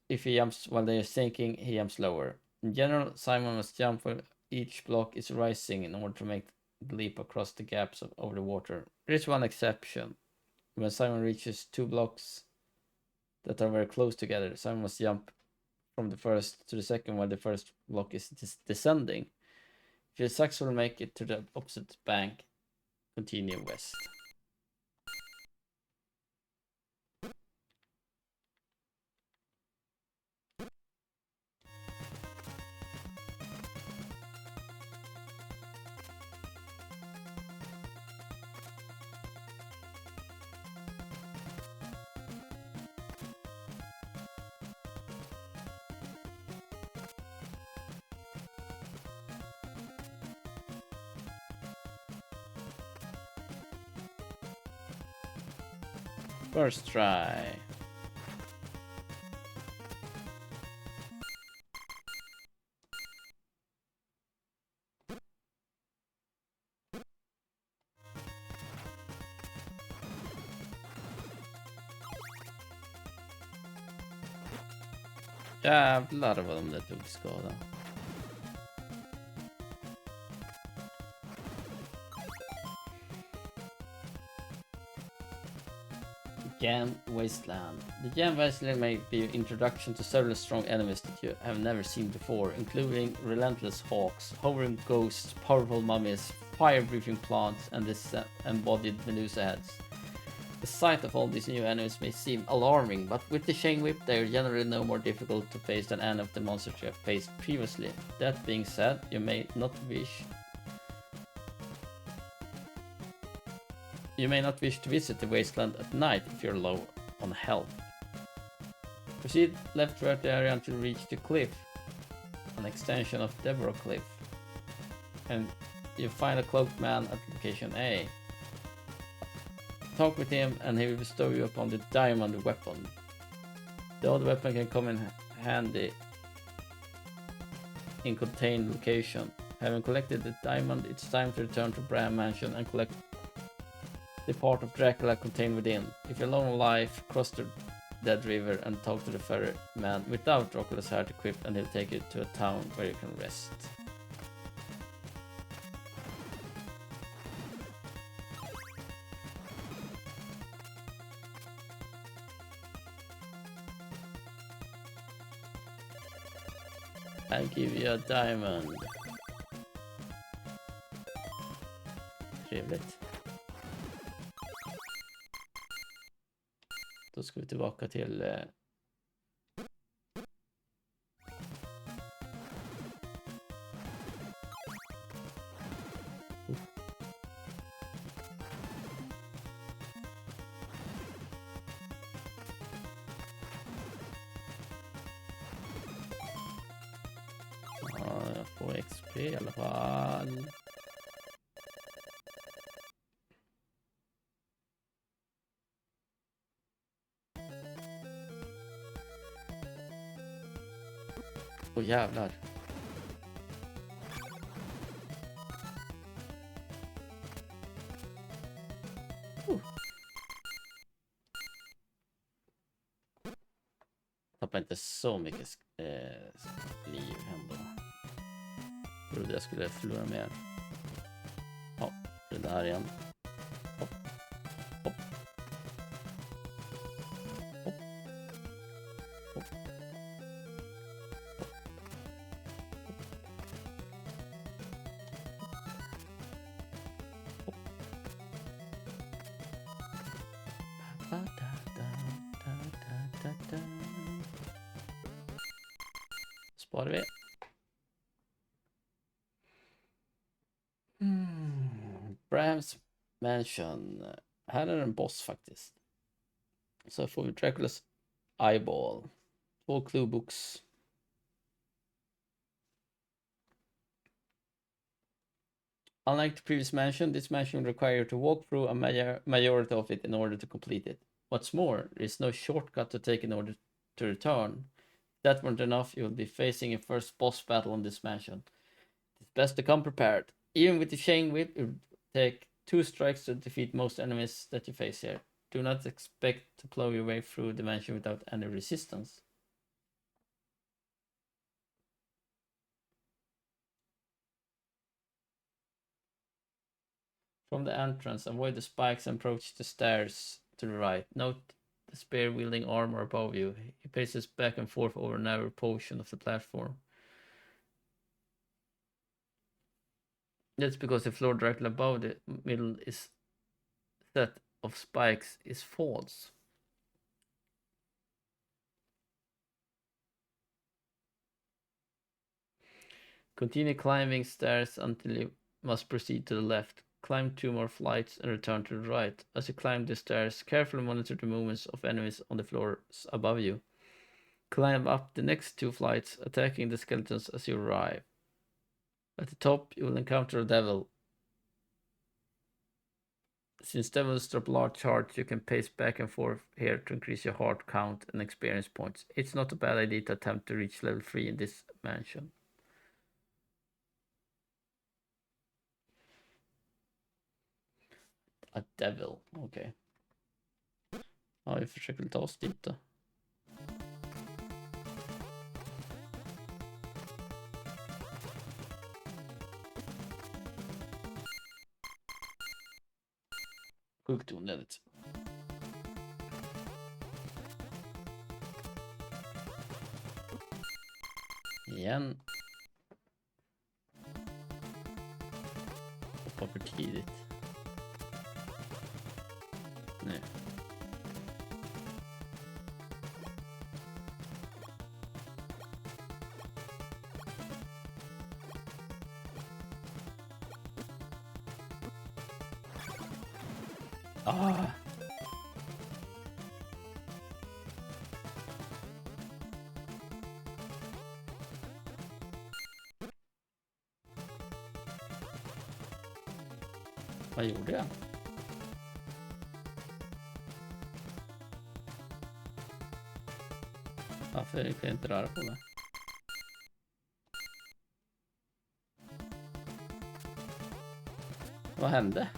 if he jumps while they are sinking, he jumps lower. In general, Simon must jump while each block is rising in order to make the leap across the gaps over the water. There is one exception. When Simon reaches 2 blocks that are very close together, Simon must jump from the first to the second while the first block is descending. If you successfully make it to the opposite bank, continue west. First try. Jävlar vad de där tog skada. Jam Wasteland. The Jam Wasteland may be an introduction to several strong enemies that you have never seen before, including relentless hawks, hovering ghosts, powerful mummies, fire-breathing plants, and disembodied Medusa heads. The sight of all these new enemies may seem alarming, but with the Chain Whip they are generally no more difficult to face than any of the monsters you have faced previously. That being said, you may not wish to visit the wasteland at night if you're low on health. Proceed left throughout the area until you reach the cliff, an extension of Deborah Cliff, and you find a cloaked man at location A. Talk with him and he will bestow you upon the diamond weapon. The other weapon can come in handy in contained location. Having collected the diamond, it's time to return to Braham Mansion and collect the part of Dracula contained within. If you're long on life, cross the Dead River and talk to the ferryman without Dracula's heart equipped and he'll take you to a town where you can rest. I'll give you a diamond. Trevligt. Då ska vi tillbaka till jag får XP i alla fall. Åh jävlar. tappar inte så mycket liv ändå. Jag trodde jag skulle förlora mer. Ja, det där igen. Hopp. Hopp. Hopp. Hopp. Sparar vi. Brahms Mansion. Här är en boss faktiskt. Så får vi Draculas Eyeball. 2 clue books. Unlike the previous mansion, this mansion will require you to walk through a majority of it in order to complete it. What's more, there is no shortcut to take in order to return. If that weren't enough, you will be facing a first boss battle in this mansion. It's best to come prepared. Even with the chain whip, it will take 2 strikes to defeat most enemies that you face here. Do not expect to plow your way through the mansion without any resistance. From the entrance, avoid the spikes and approach the stairs to the right. Note the spear-wielding armor above you. He paces back and forth over a narrow portion of the platform. That's because the floor directly above the middle is set of spikes is false. Continue climbing stairs until you must proceed to the left. Climb 2 more flights and return to the right. As you climb the stairs, carefully monitor the movements of enemies on the floors above you. Climb up the next 2 flights, attacking the skeletons as you arrive. At the top, you will encounter a devil. Since devils drop large hearts, you can pace back and forth here to increase your heart count and experience points. It's not a bad idea to attempt to reach level 3 in this mansion. A devil, okej. Ja, vi försöker ta oss dit då. Sjukt onödigt. Igen. Hoppa för tidigt. Nej. Ah. Vad gjorde jag? Varför kan jag inte röra på mig? Vad hände?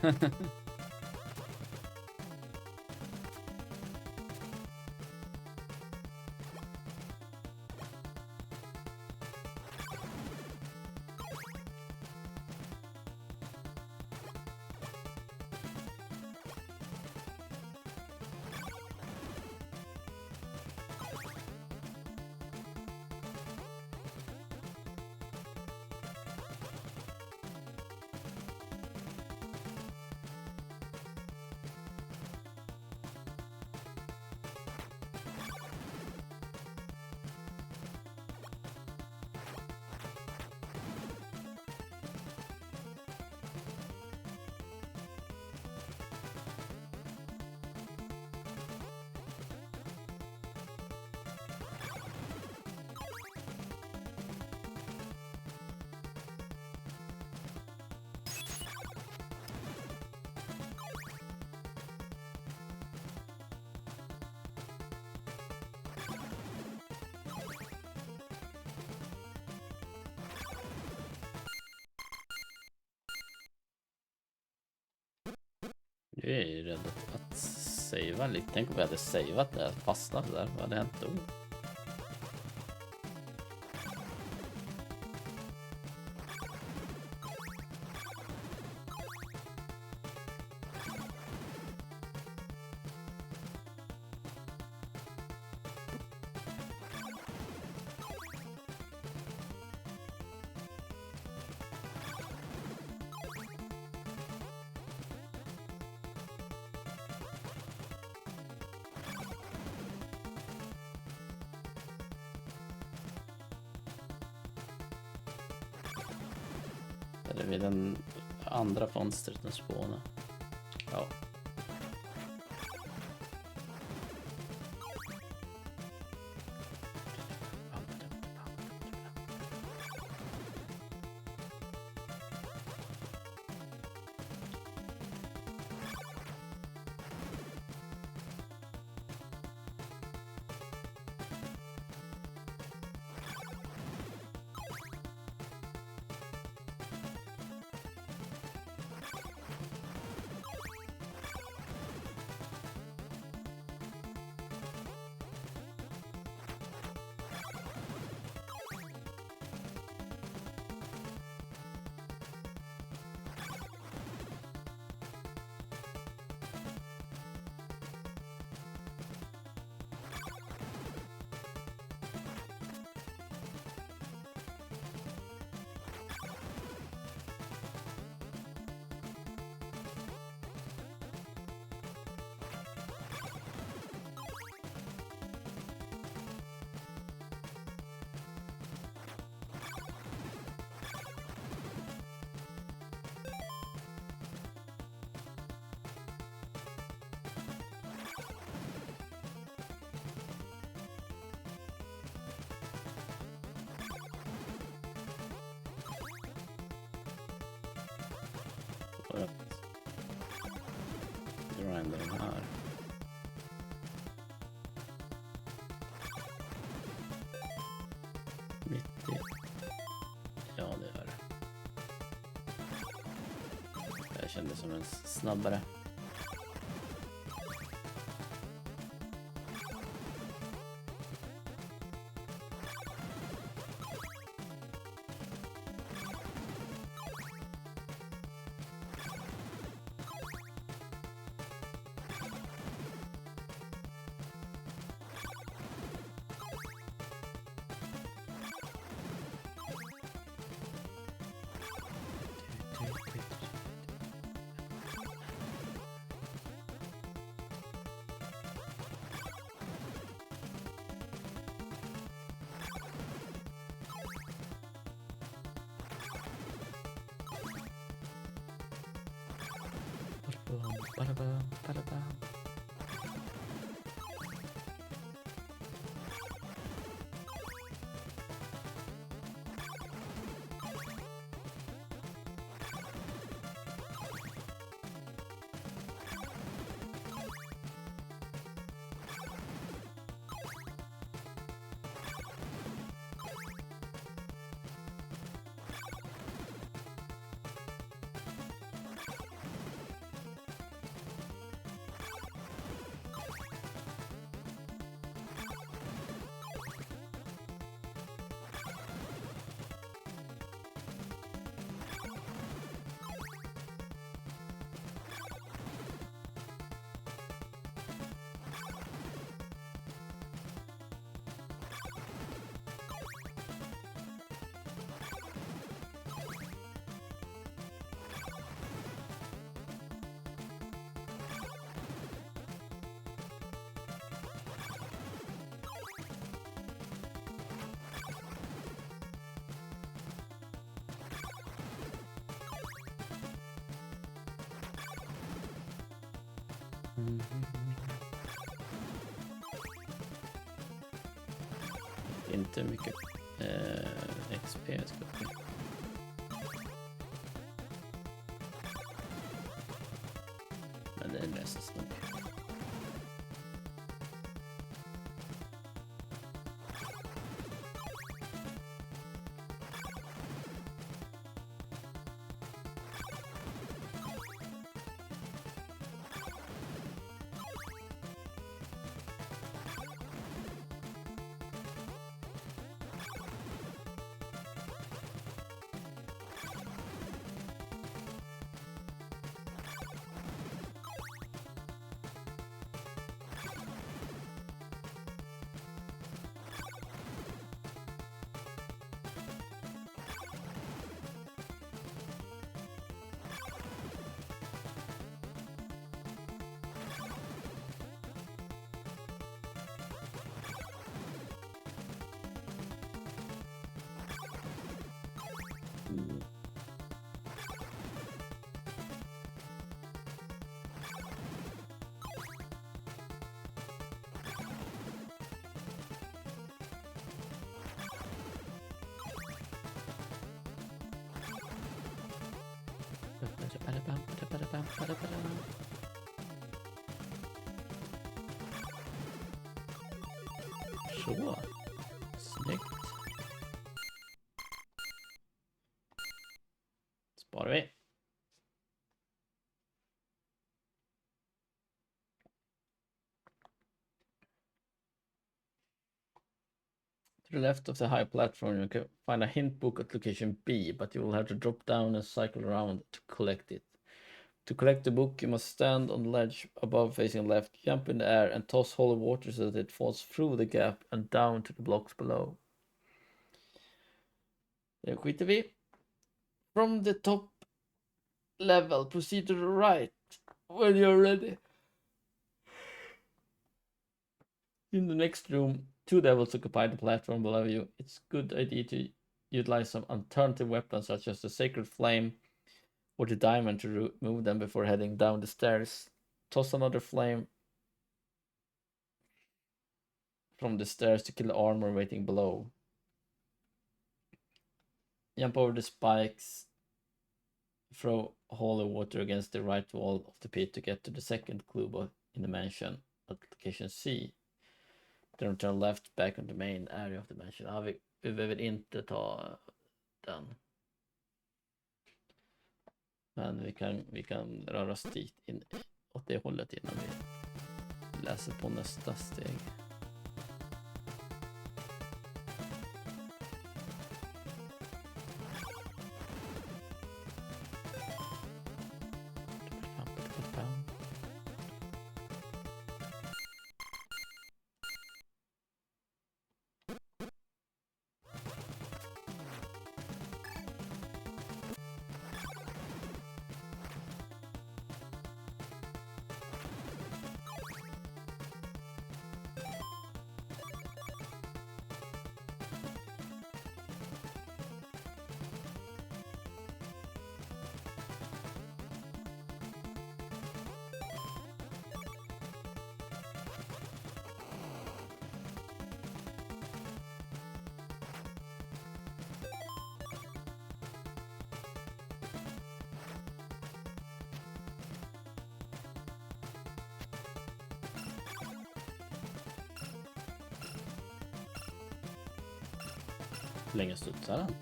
Jag är ju rädd att savea lite. Tänk om vi hade saveat när jag fastnade där. Vad hade hänt då? Eller vid den andra fönstret den spånar. Ja. Grinder den här. Mitt i. Ja, det gör det. Jag kände som en snabbare. Inte mycket XP ska vi. Men det löses nog. Så. Snyggt. Sparar vi. To the left of the high platform, you can find a hint book at location B, but you will have to drop down and cycle around to collect it. To collect the book, you must stand on the ledge above facing left, jump in the air, and toss holy water so that it falls through the gap and down to the blocks below. Det skiter vi. From the top level, proceed to the right when you're ready. In the next room, 2 devils occupy the platform below you. It's a good idea to utilize some alternative weapons such as the Sacred Flame or the Diamond to remove them before heading down the stairs. Toss another flame from the stairs to kill the armor waiting below. Jump over the spikes. Throw holy water against the right wall of the pit to get to the second clue box in the mansion at location C. Then turn left back on the main area of the mansion. Ja, vi behöver inte ta den. Men vi kan röra oss dit in, åt det hållet innan vi läser på nästa steg. Hur länge studsar den?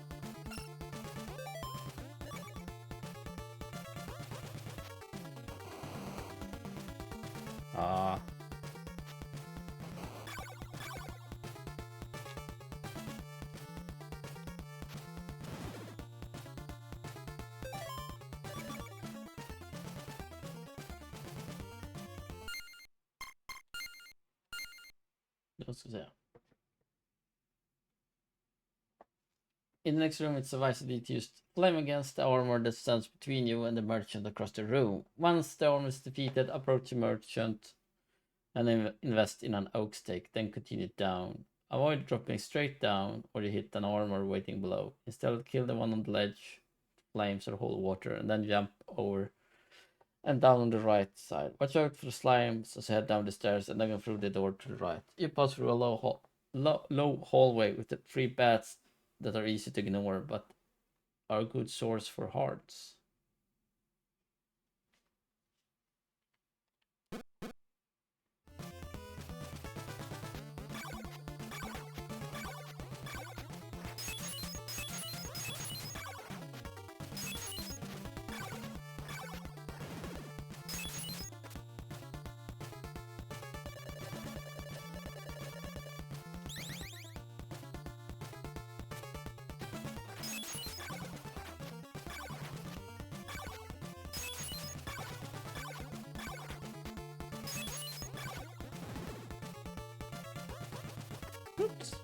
Ja. Då ska vi se. In the next room, it's advised to use flame against the armor that stands between you and the merchant across the room. Once the armor is defeated, approach the merchant and invest in an oak stake, then continue down. Avoid dropping straight down or you hit an armor waiting below. Instead, kill the one on the ledge, flames or holy water, and then jump over and down on the right side. Watch out for the slimes as you head down the stairs and then go through the door to the right. You pass through a low hallway with the 3 bats that are easy to ignore but are a good source for hearts. Oops.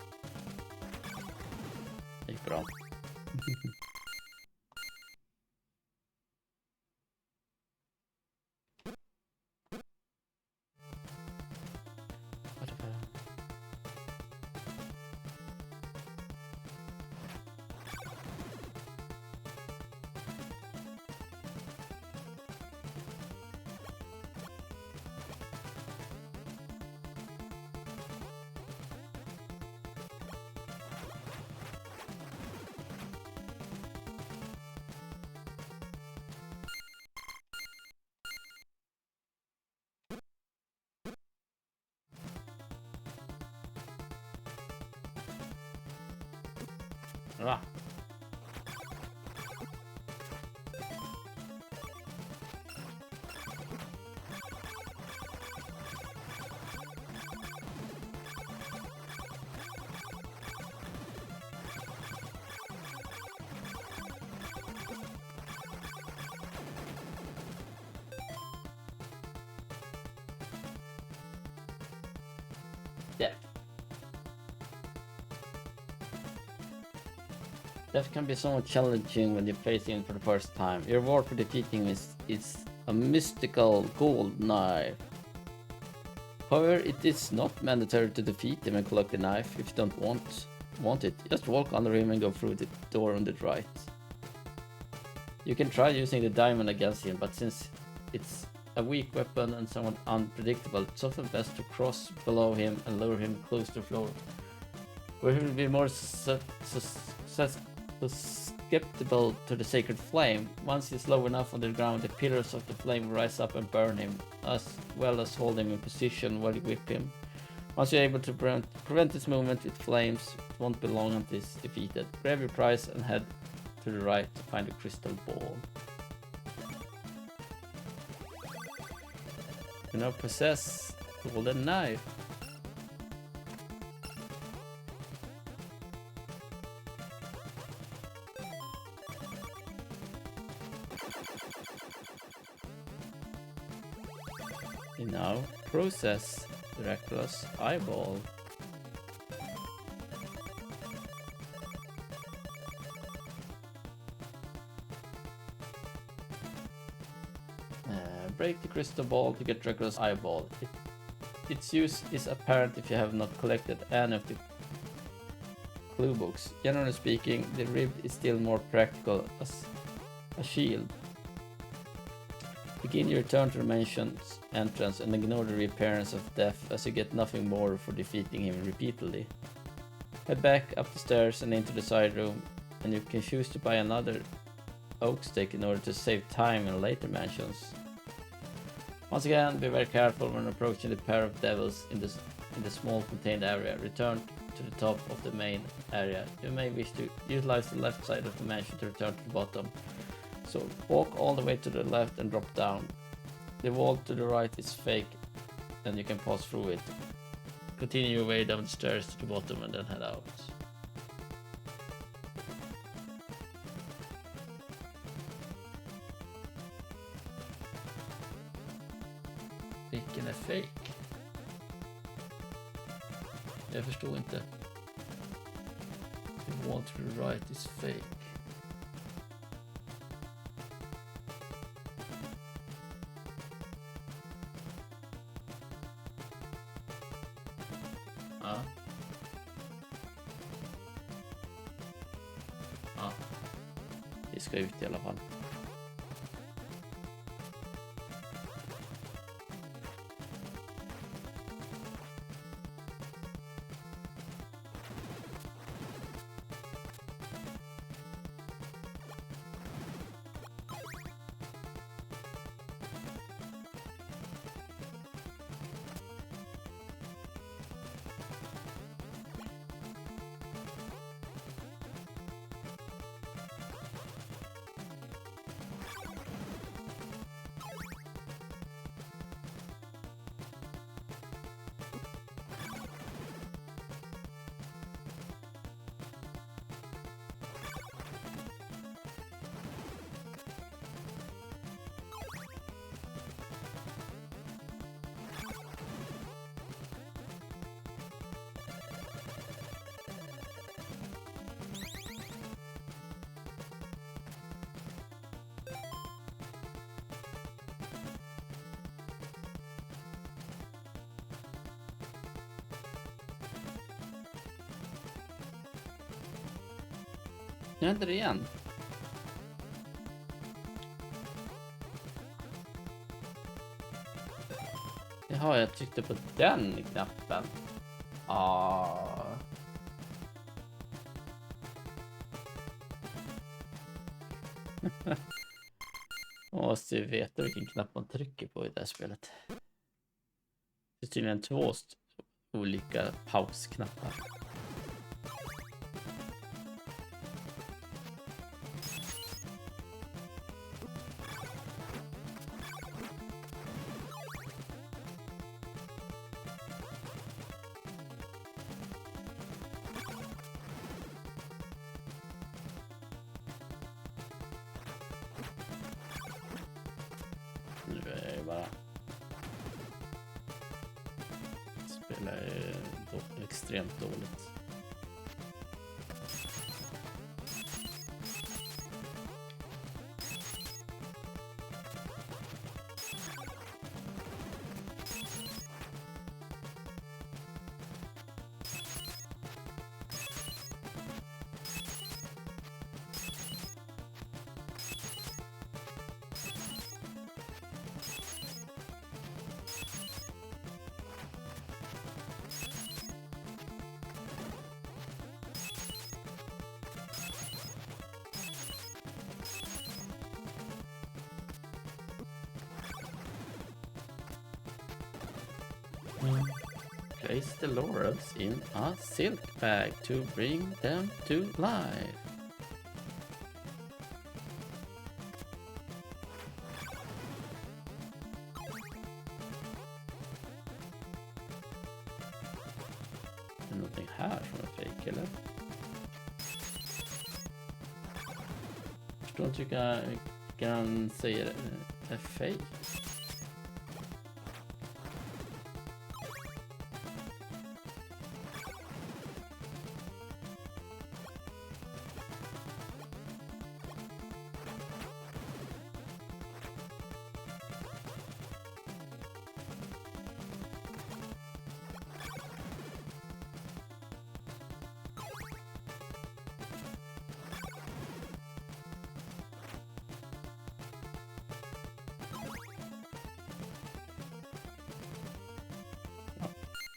Det gick bra. Va? Yeah. Death can be somewhat challenging when you're facing it for the first time. Your reward for defeating is a mystical gold knife. However, it is not mandatory to defeat him and collect the knife if you don't want it. Just walk under him and go through the door on the right. You can try using the diamond against him, but since it's a weak weapon and somewhat unpredictable, it's often best to cross below him and lower him close to the floor, where he will be more susceptible to the sacred flame. Once he's low enough on the ground, the pillars of the flame will rise up and burn him, as well as hold him in position while you whip him. Once you're able to prevent his movement with flames, it won't be long until he's defeated. Grab your prize and head to the right to find the crystal ball. You now possess the golden knife. You now process Dracula's eyeball. Break the crystal ball to get Dracula's eyeball. Its use is apparent if you have not collected any of the clue books. Generally speaking, the rib is still more practical as a shield. Begin your return to the mansion's entrance and ignore the reappearance of Death, as you get nothing more for defeating him repeatedly. Head back up the stairs and into the side room, and you can choose to buy another oak stick in order to save time in later mansions. Once again, be very careful when approaching the pair of devils in the small contained area. Return to the top of the main area. You may wish to utilize the left side of the mansion to return to the bottom. So walk all the way to the left and drop down. The wall to the right is fake and you can pass through it. Continue your way down the stairs to the bottom and then head out. Vilken är fake? Jag förstår inte. The wall to the right is fake. Ja. Ja. Vi ska ut i alla fall. Nu händer det igen. Jaha, jag tryckte på den knappen. Man måste ju veta vilken knapp man trycker på i det här spelet. Det är tydligen två olika pausknappar. spelar är extremt dåligt. Place the laurels in a silk bag to bring them to life. Är det någonting här som är fake eller? Jag förstår inte vilka han säger är fake.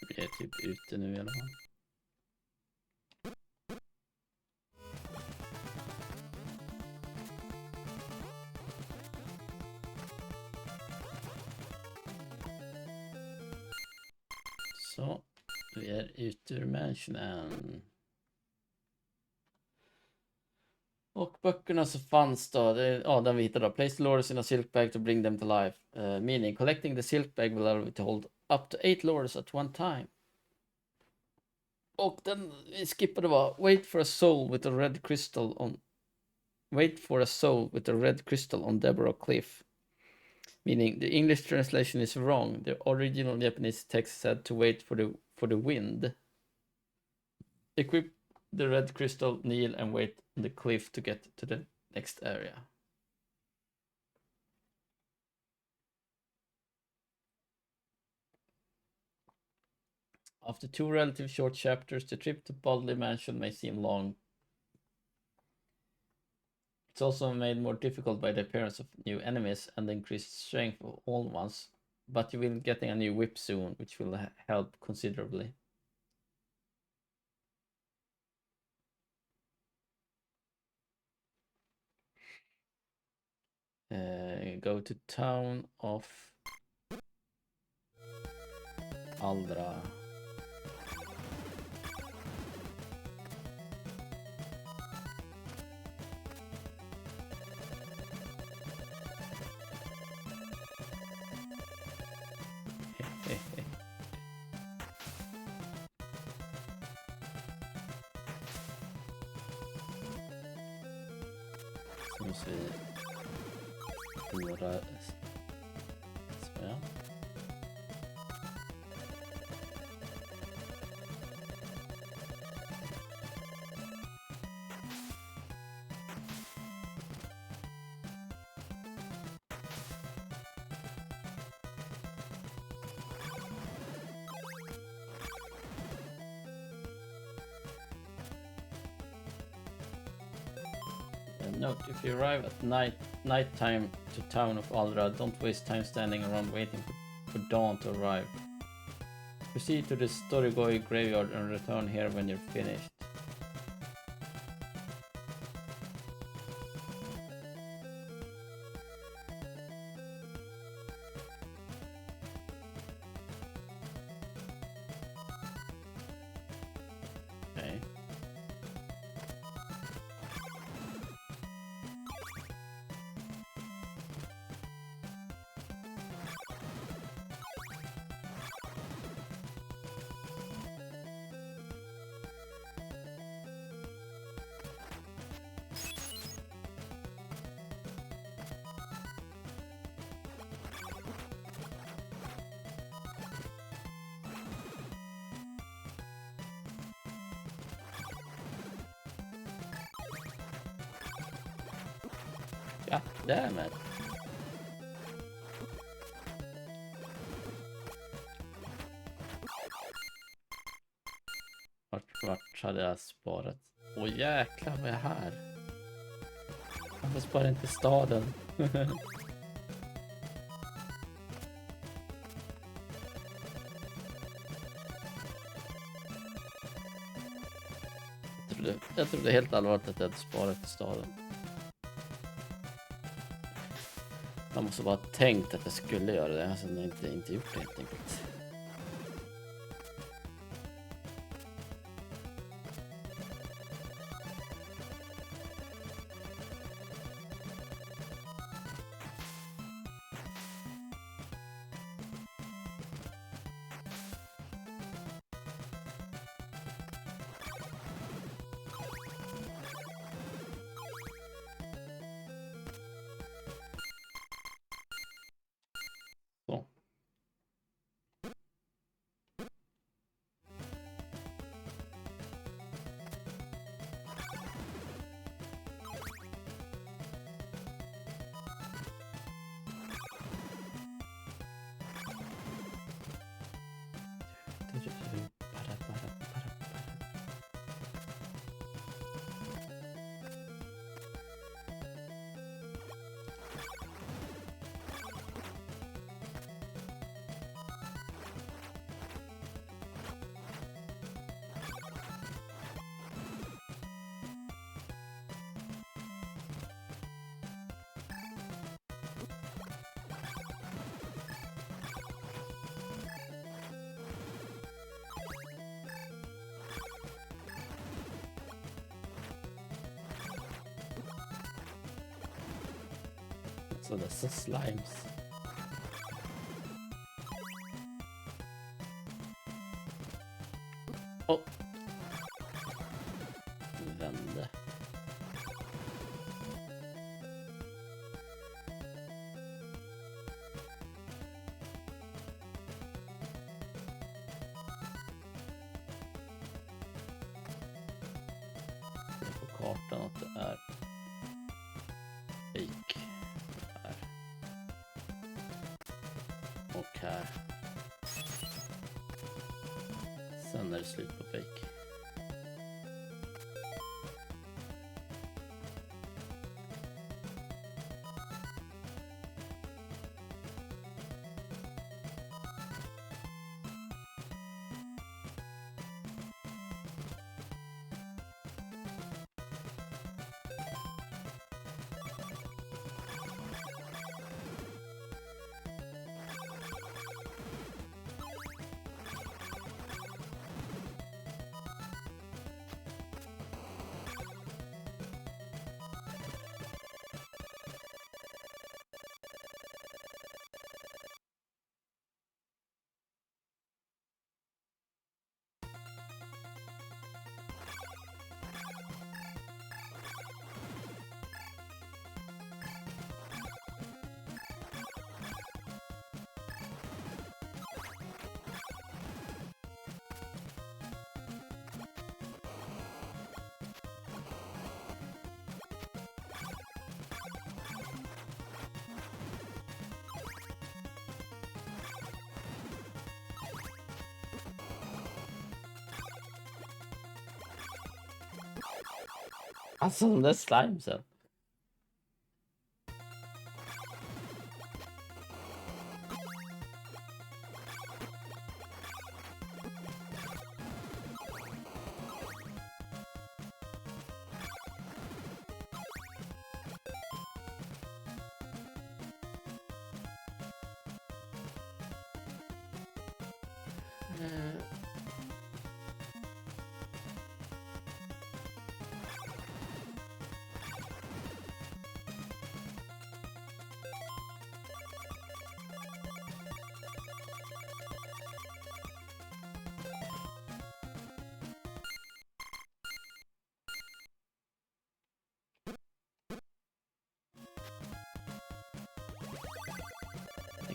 Vi är typ ute nu i alla fall. Så, vi är ute ur mansionen. Och böckerna så fanns då, den vi hittade då. Place the laurels in a silk bag to bring them to life. Meaning, collecting the silk bag will allow you to hold up to 8 laurels at one time. Och den vi skippade var wait for a soul with a red crystal on Deborah Cliff. Meaning, the English translation is wrong. The original Japanese text said to wait for the wind. Equip the red crystal, kneel and wait on the cliff to get to the next area. After 2 relatively short chapters, the trip to Bodley Mansion may seem long. It's also made more difficult by the appearance of new enemies and the increased strength of old ones, but you will be getting a new whip soon, which will help considerably. Go to town of Aldra. Så måste vi göra så ja. Note, if you arrive at nighttime to town of Aldra, don't waste time standing around waiting for dawn to arrive. Proceed to the Storygoi graveyard and return here when you're finished. Okay. God damn it. Vart hade jag sparat? Åh jäklar vad är jag här? Varför sparar jag inte staden? Jag trodde helt allvarligt att jag hade sparat i staden. Jag måste bara ha tänkt att jag skulle göra det, alltså inte gjort det helt enkelt. Så. Så dessa slimes. Åh! Vände. På kartan att det är fake. Här. Och här. Sen är det slut på fake. Alltså de där slimesen.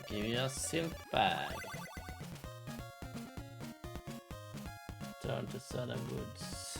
Give me a silk bag. Turn to Cedar Woods.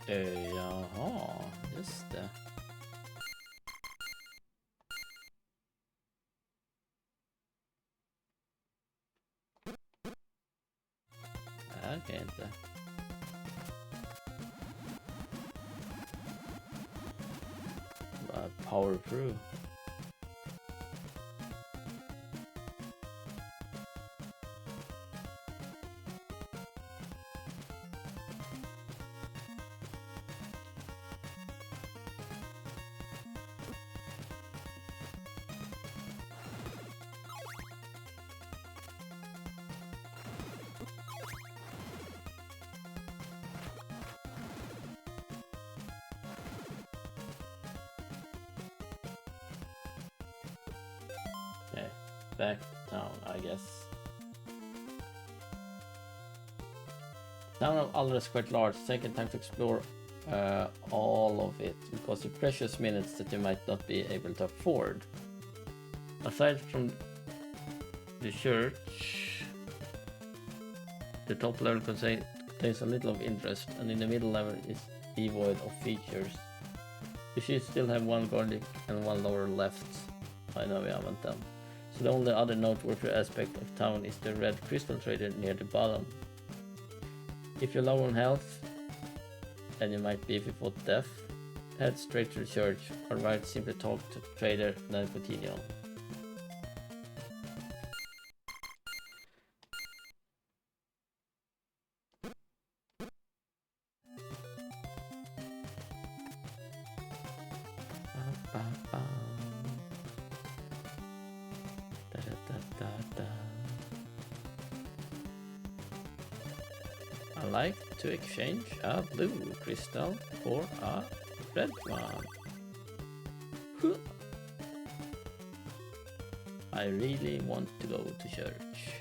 Jaha, just det. Det kan jag inte. Bara power through. Okay, back town, I guess. Town of Alder is quite large. Take time to explore all of it because the precious minutes that you might not be able to afford. Aside from the church, the top level contains a little of interest, and in the middle level is devoid of features. You should still have one garlic and one lower left. I know we haven't done. So the only other noteworthy aspect of town is the red crystal trader near the bottom. If you're low on health, and you might be if you fought death, head straight to the church, or write simply talk to the trader, then continue on. I like to exchange a blue crystal for a red one. I really want to go to church.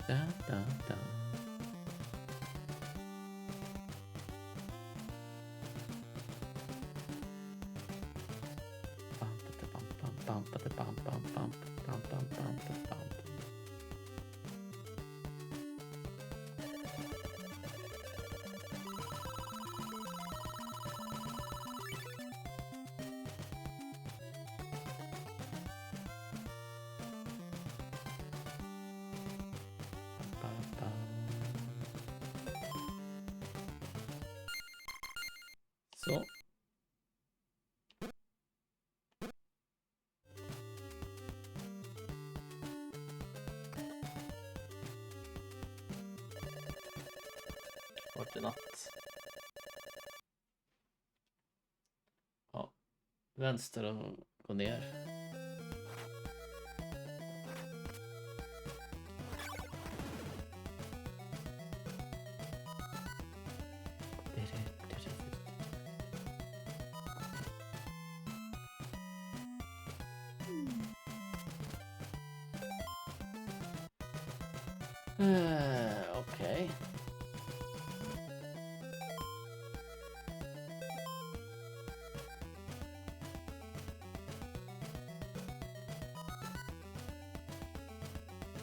Da, da, da. Så. Vart är natt? Ja. Vänster och gå ner. Okej.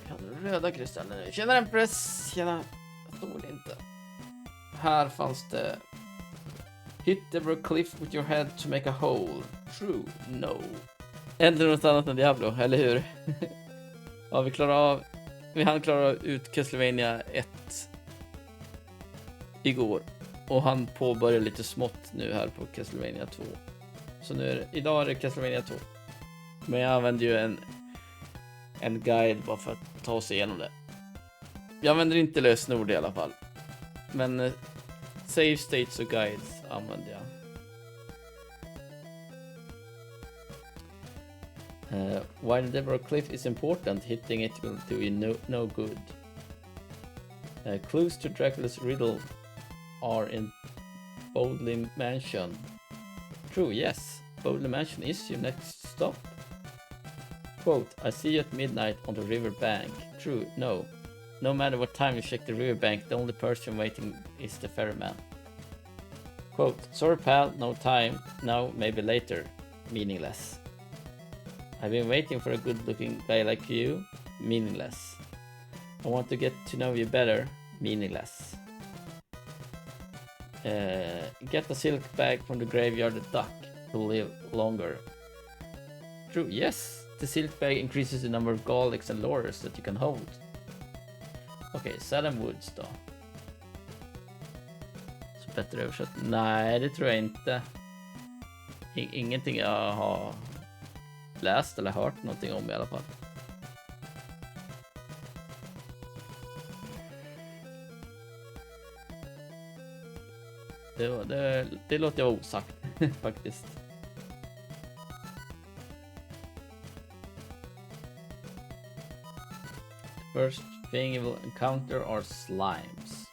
Kan du röda kristaller nu? Tjena Empress! Tjena. Jag stod inte. Här fanns det hit the cliff with your head to make a hole. True, no. Ändå något annat än Diablo, eller hur? Ja, vi hann klara ut Castlevania 1 igår. Och han påbörjar lite smått nu här på Castlevania 2. Så idag är det Castlevania 2. Men jag använder ju en guide bara för att ta oss igenom det. Jag använder inte lösenord i alla fall. Men save states och guides använder jag. While the Deborah Cliff is important, hitting it will do you no good. Clues to Dracula's riddle are in Bodley Mansion. True, yes. Bodley Mansion is your next stop. Quote, I see you at midnight on the river bank. True, no. No matter what time you check the river bank, the only person waiting is the ferryman. Quote, sorry pal, no time. Now, maybe later. Meaningless. I've been waiting for a good-looking guy like you. Meaningless. I want to get to know you better. Meaningless. Get a silk bag from the graveyard duck to live longer. True, yes. The silk bag increases the number of garlics and laurels that you can hold. Okej, Salem Woods då. Så bättre översatt. Nej, det tror jag inte. Ingenting jag har läst eller hört någonting om i alla fall. Det låter jag osagt faktiskt. First thing you will encounter are slimes,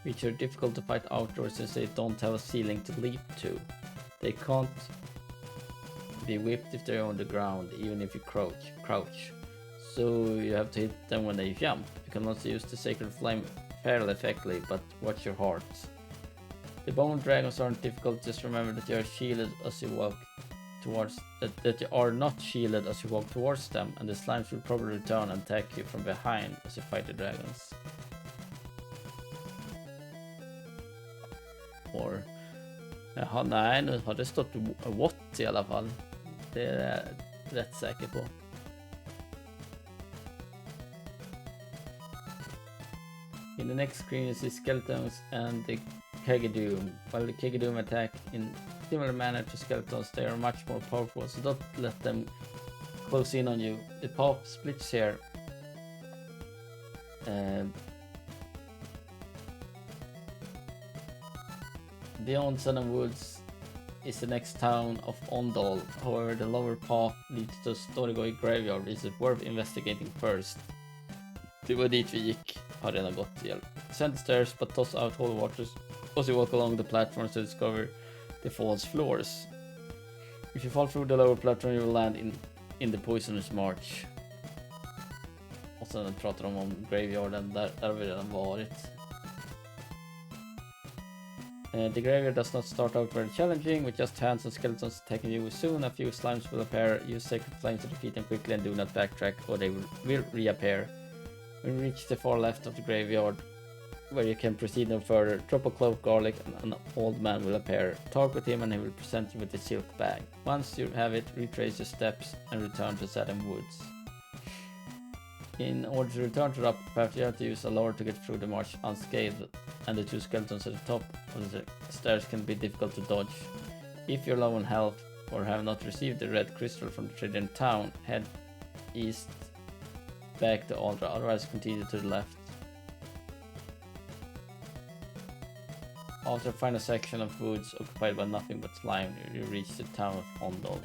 which are difficult to fight outdoors since they don't have a ceiling to leap to. They can't be whipped if they're on the ground, even if you crouch. So you have to hit them when they jump. You can also use the Sacred Flame fairly effectively, but watch your hearts. The bone dragons aren't difficult, just remember that you are shielded as you walk towards that you are not shielded as you walk towards them, and the slimes will probably return and attack you from behind as you fight the dragons. Or jaha, nej, nu har det stått what i alla fall. Det är jag rätt säker på. In the next screen you see skeletons and the Kegadoom. While the Kegadoom attack in similar manner to skeletons, they are much more powerful, so don't let them close in on you. The path splits here. Beyond Salem Woods is the next town of Ondal. However, the lower path leads to Storygoi Graveyard, which is worth investigating first. Det var dit vi gick. Har redan gått till. Send stairs but toss out holy waters as you walk along the platforms to discover the false floors. If you fall through the lower platform you will land in the poisonous march. Och sen pratar de om graveyarden, där har vi redan varit. The graveyard does not start out very challenging with just hands and skeletons attacking you. Soon a few slimes will appear. Use sacred flames to defeat them quickly and do not backtrack or they will reappear. When you reach the far left of the graveyard, where you can proceed no further, drop a clove garlic and an old man will appear. Talk with him and he will present you with a silk bag. Once you have it, retrace your steps and return to Salem Woods. In order to return to the upper path, you have to use a lure to get through the march unscathed, and the two skeletons at the top of the stairs can be difficult to dodge. If you're low on health or have not received the red crystal from the Trident town, head east back to Aldra, otherwise continue to the left. After the final section of woods occupied by nothing but slime, you reach the town of Ondal.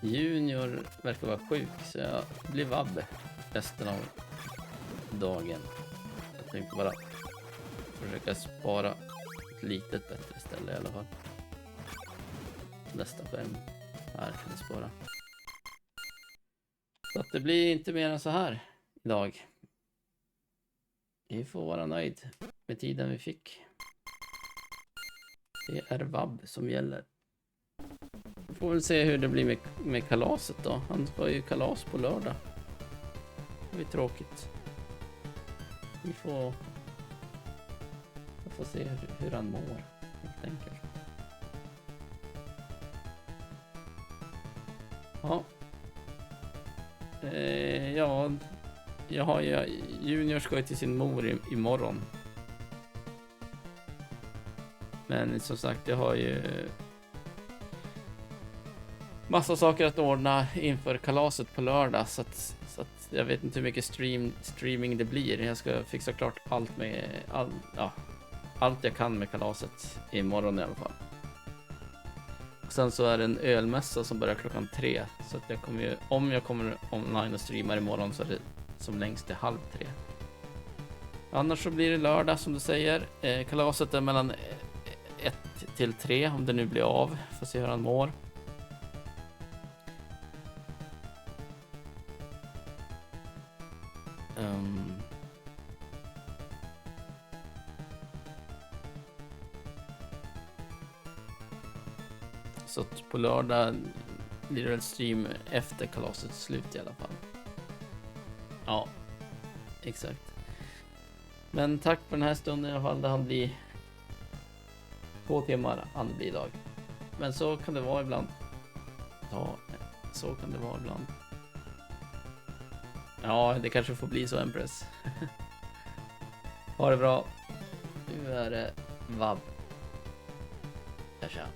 Junior verkar vara sjuk så jag blir vabb resten av dagen. Jag tänkte bara försöka spara ett litet bättre ställe i alla fall. Nästa skärm. Här kan vi spara. Så att det blir inte mer än så här idag. Vi får vara nöjd med tiden vi fick. Det är vab som gäller. Vi får väl se hur det blir med kalaset då. Han var ju kalas på lördag. Det blir tråkigt. Vi får se hur han mår, helt enkelt. Ja. Ja, jag har ju Junior ska ju till sin mor imorgon. Men som sagt, jag har ju massa saker att ordna inför kalaset på lördag, så att jag vet inte hur mycket streaming det blir. Jag ska fixa klart allt jag kan med kalaset imorgon i alla fall. Och sen så är det en ölmässa som börjar 3:00, så att om jag kommer online och streamar imorgon så är det som längst till 2:30. Annars så blir det lördag som du säger. Kalaset är mellan 1 till 3 om det nu blir av. Får se hur han mår. Så att på lördag blir det en stream efter kalasets slut i alla fall. Ja, exakt. Men tack för den här stunden i alla fall. Det hann bli 2 timmar hann det bli idag. Men så kan det vara ibland. Ja, så kan det vara ibland. Ja, det kanske får bli så, Empress. Ha det bra. Nu är det vab. Tja.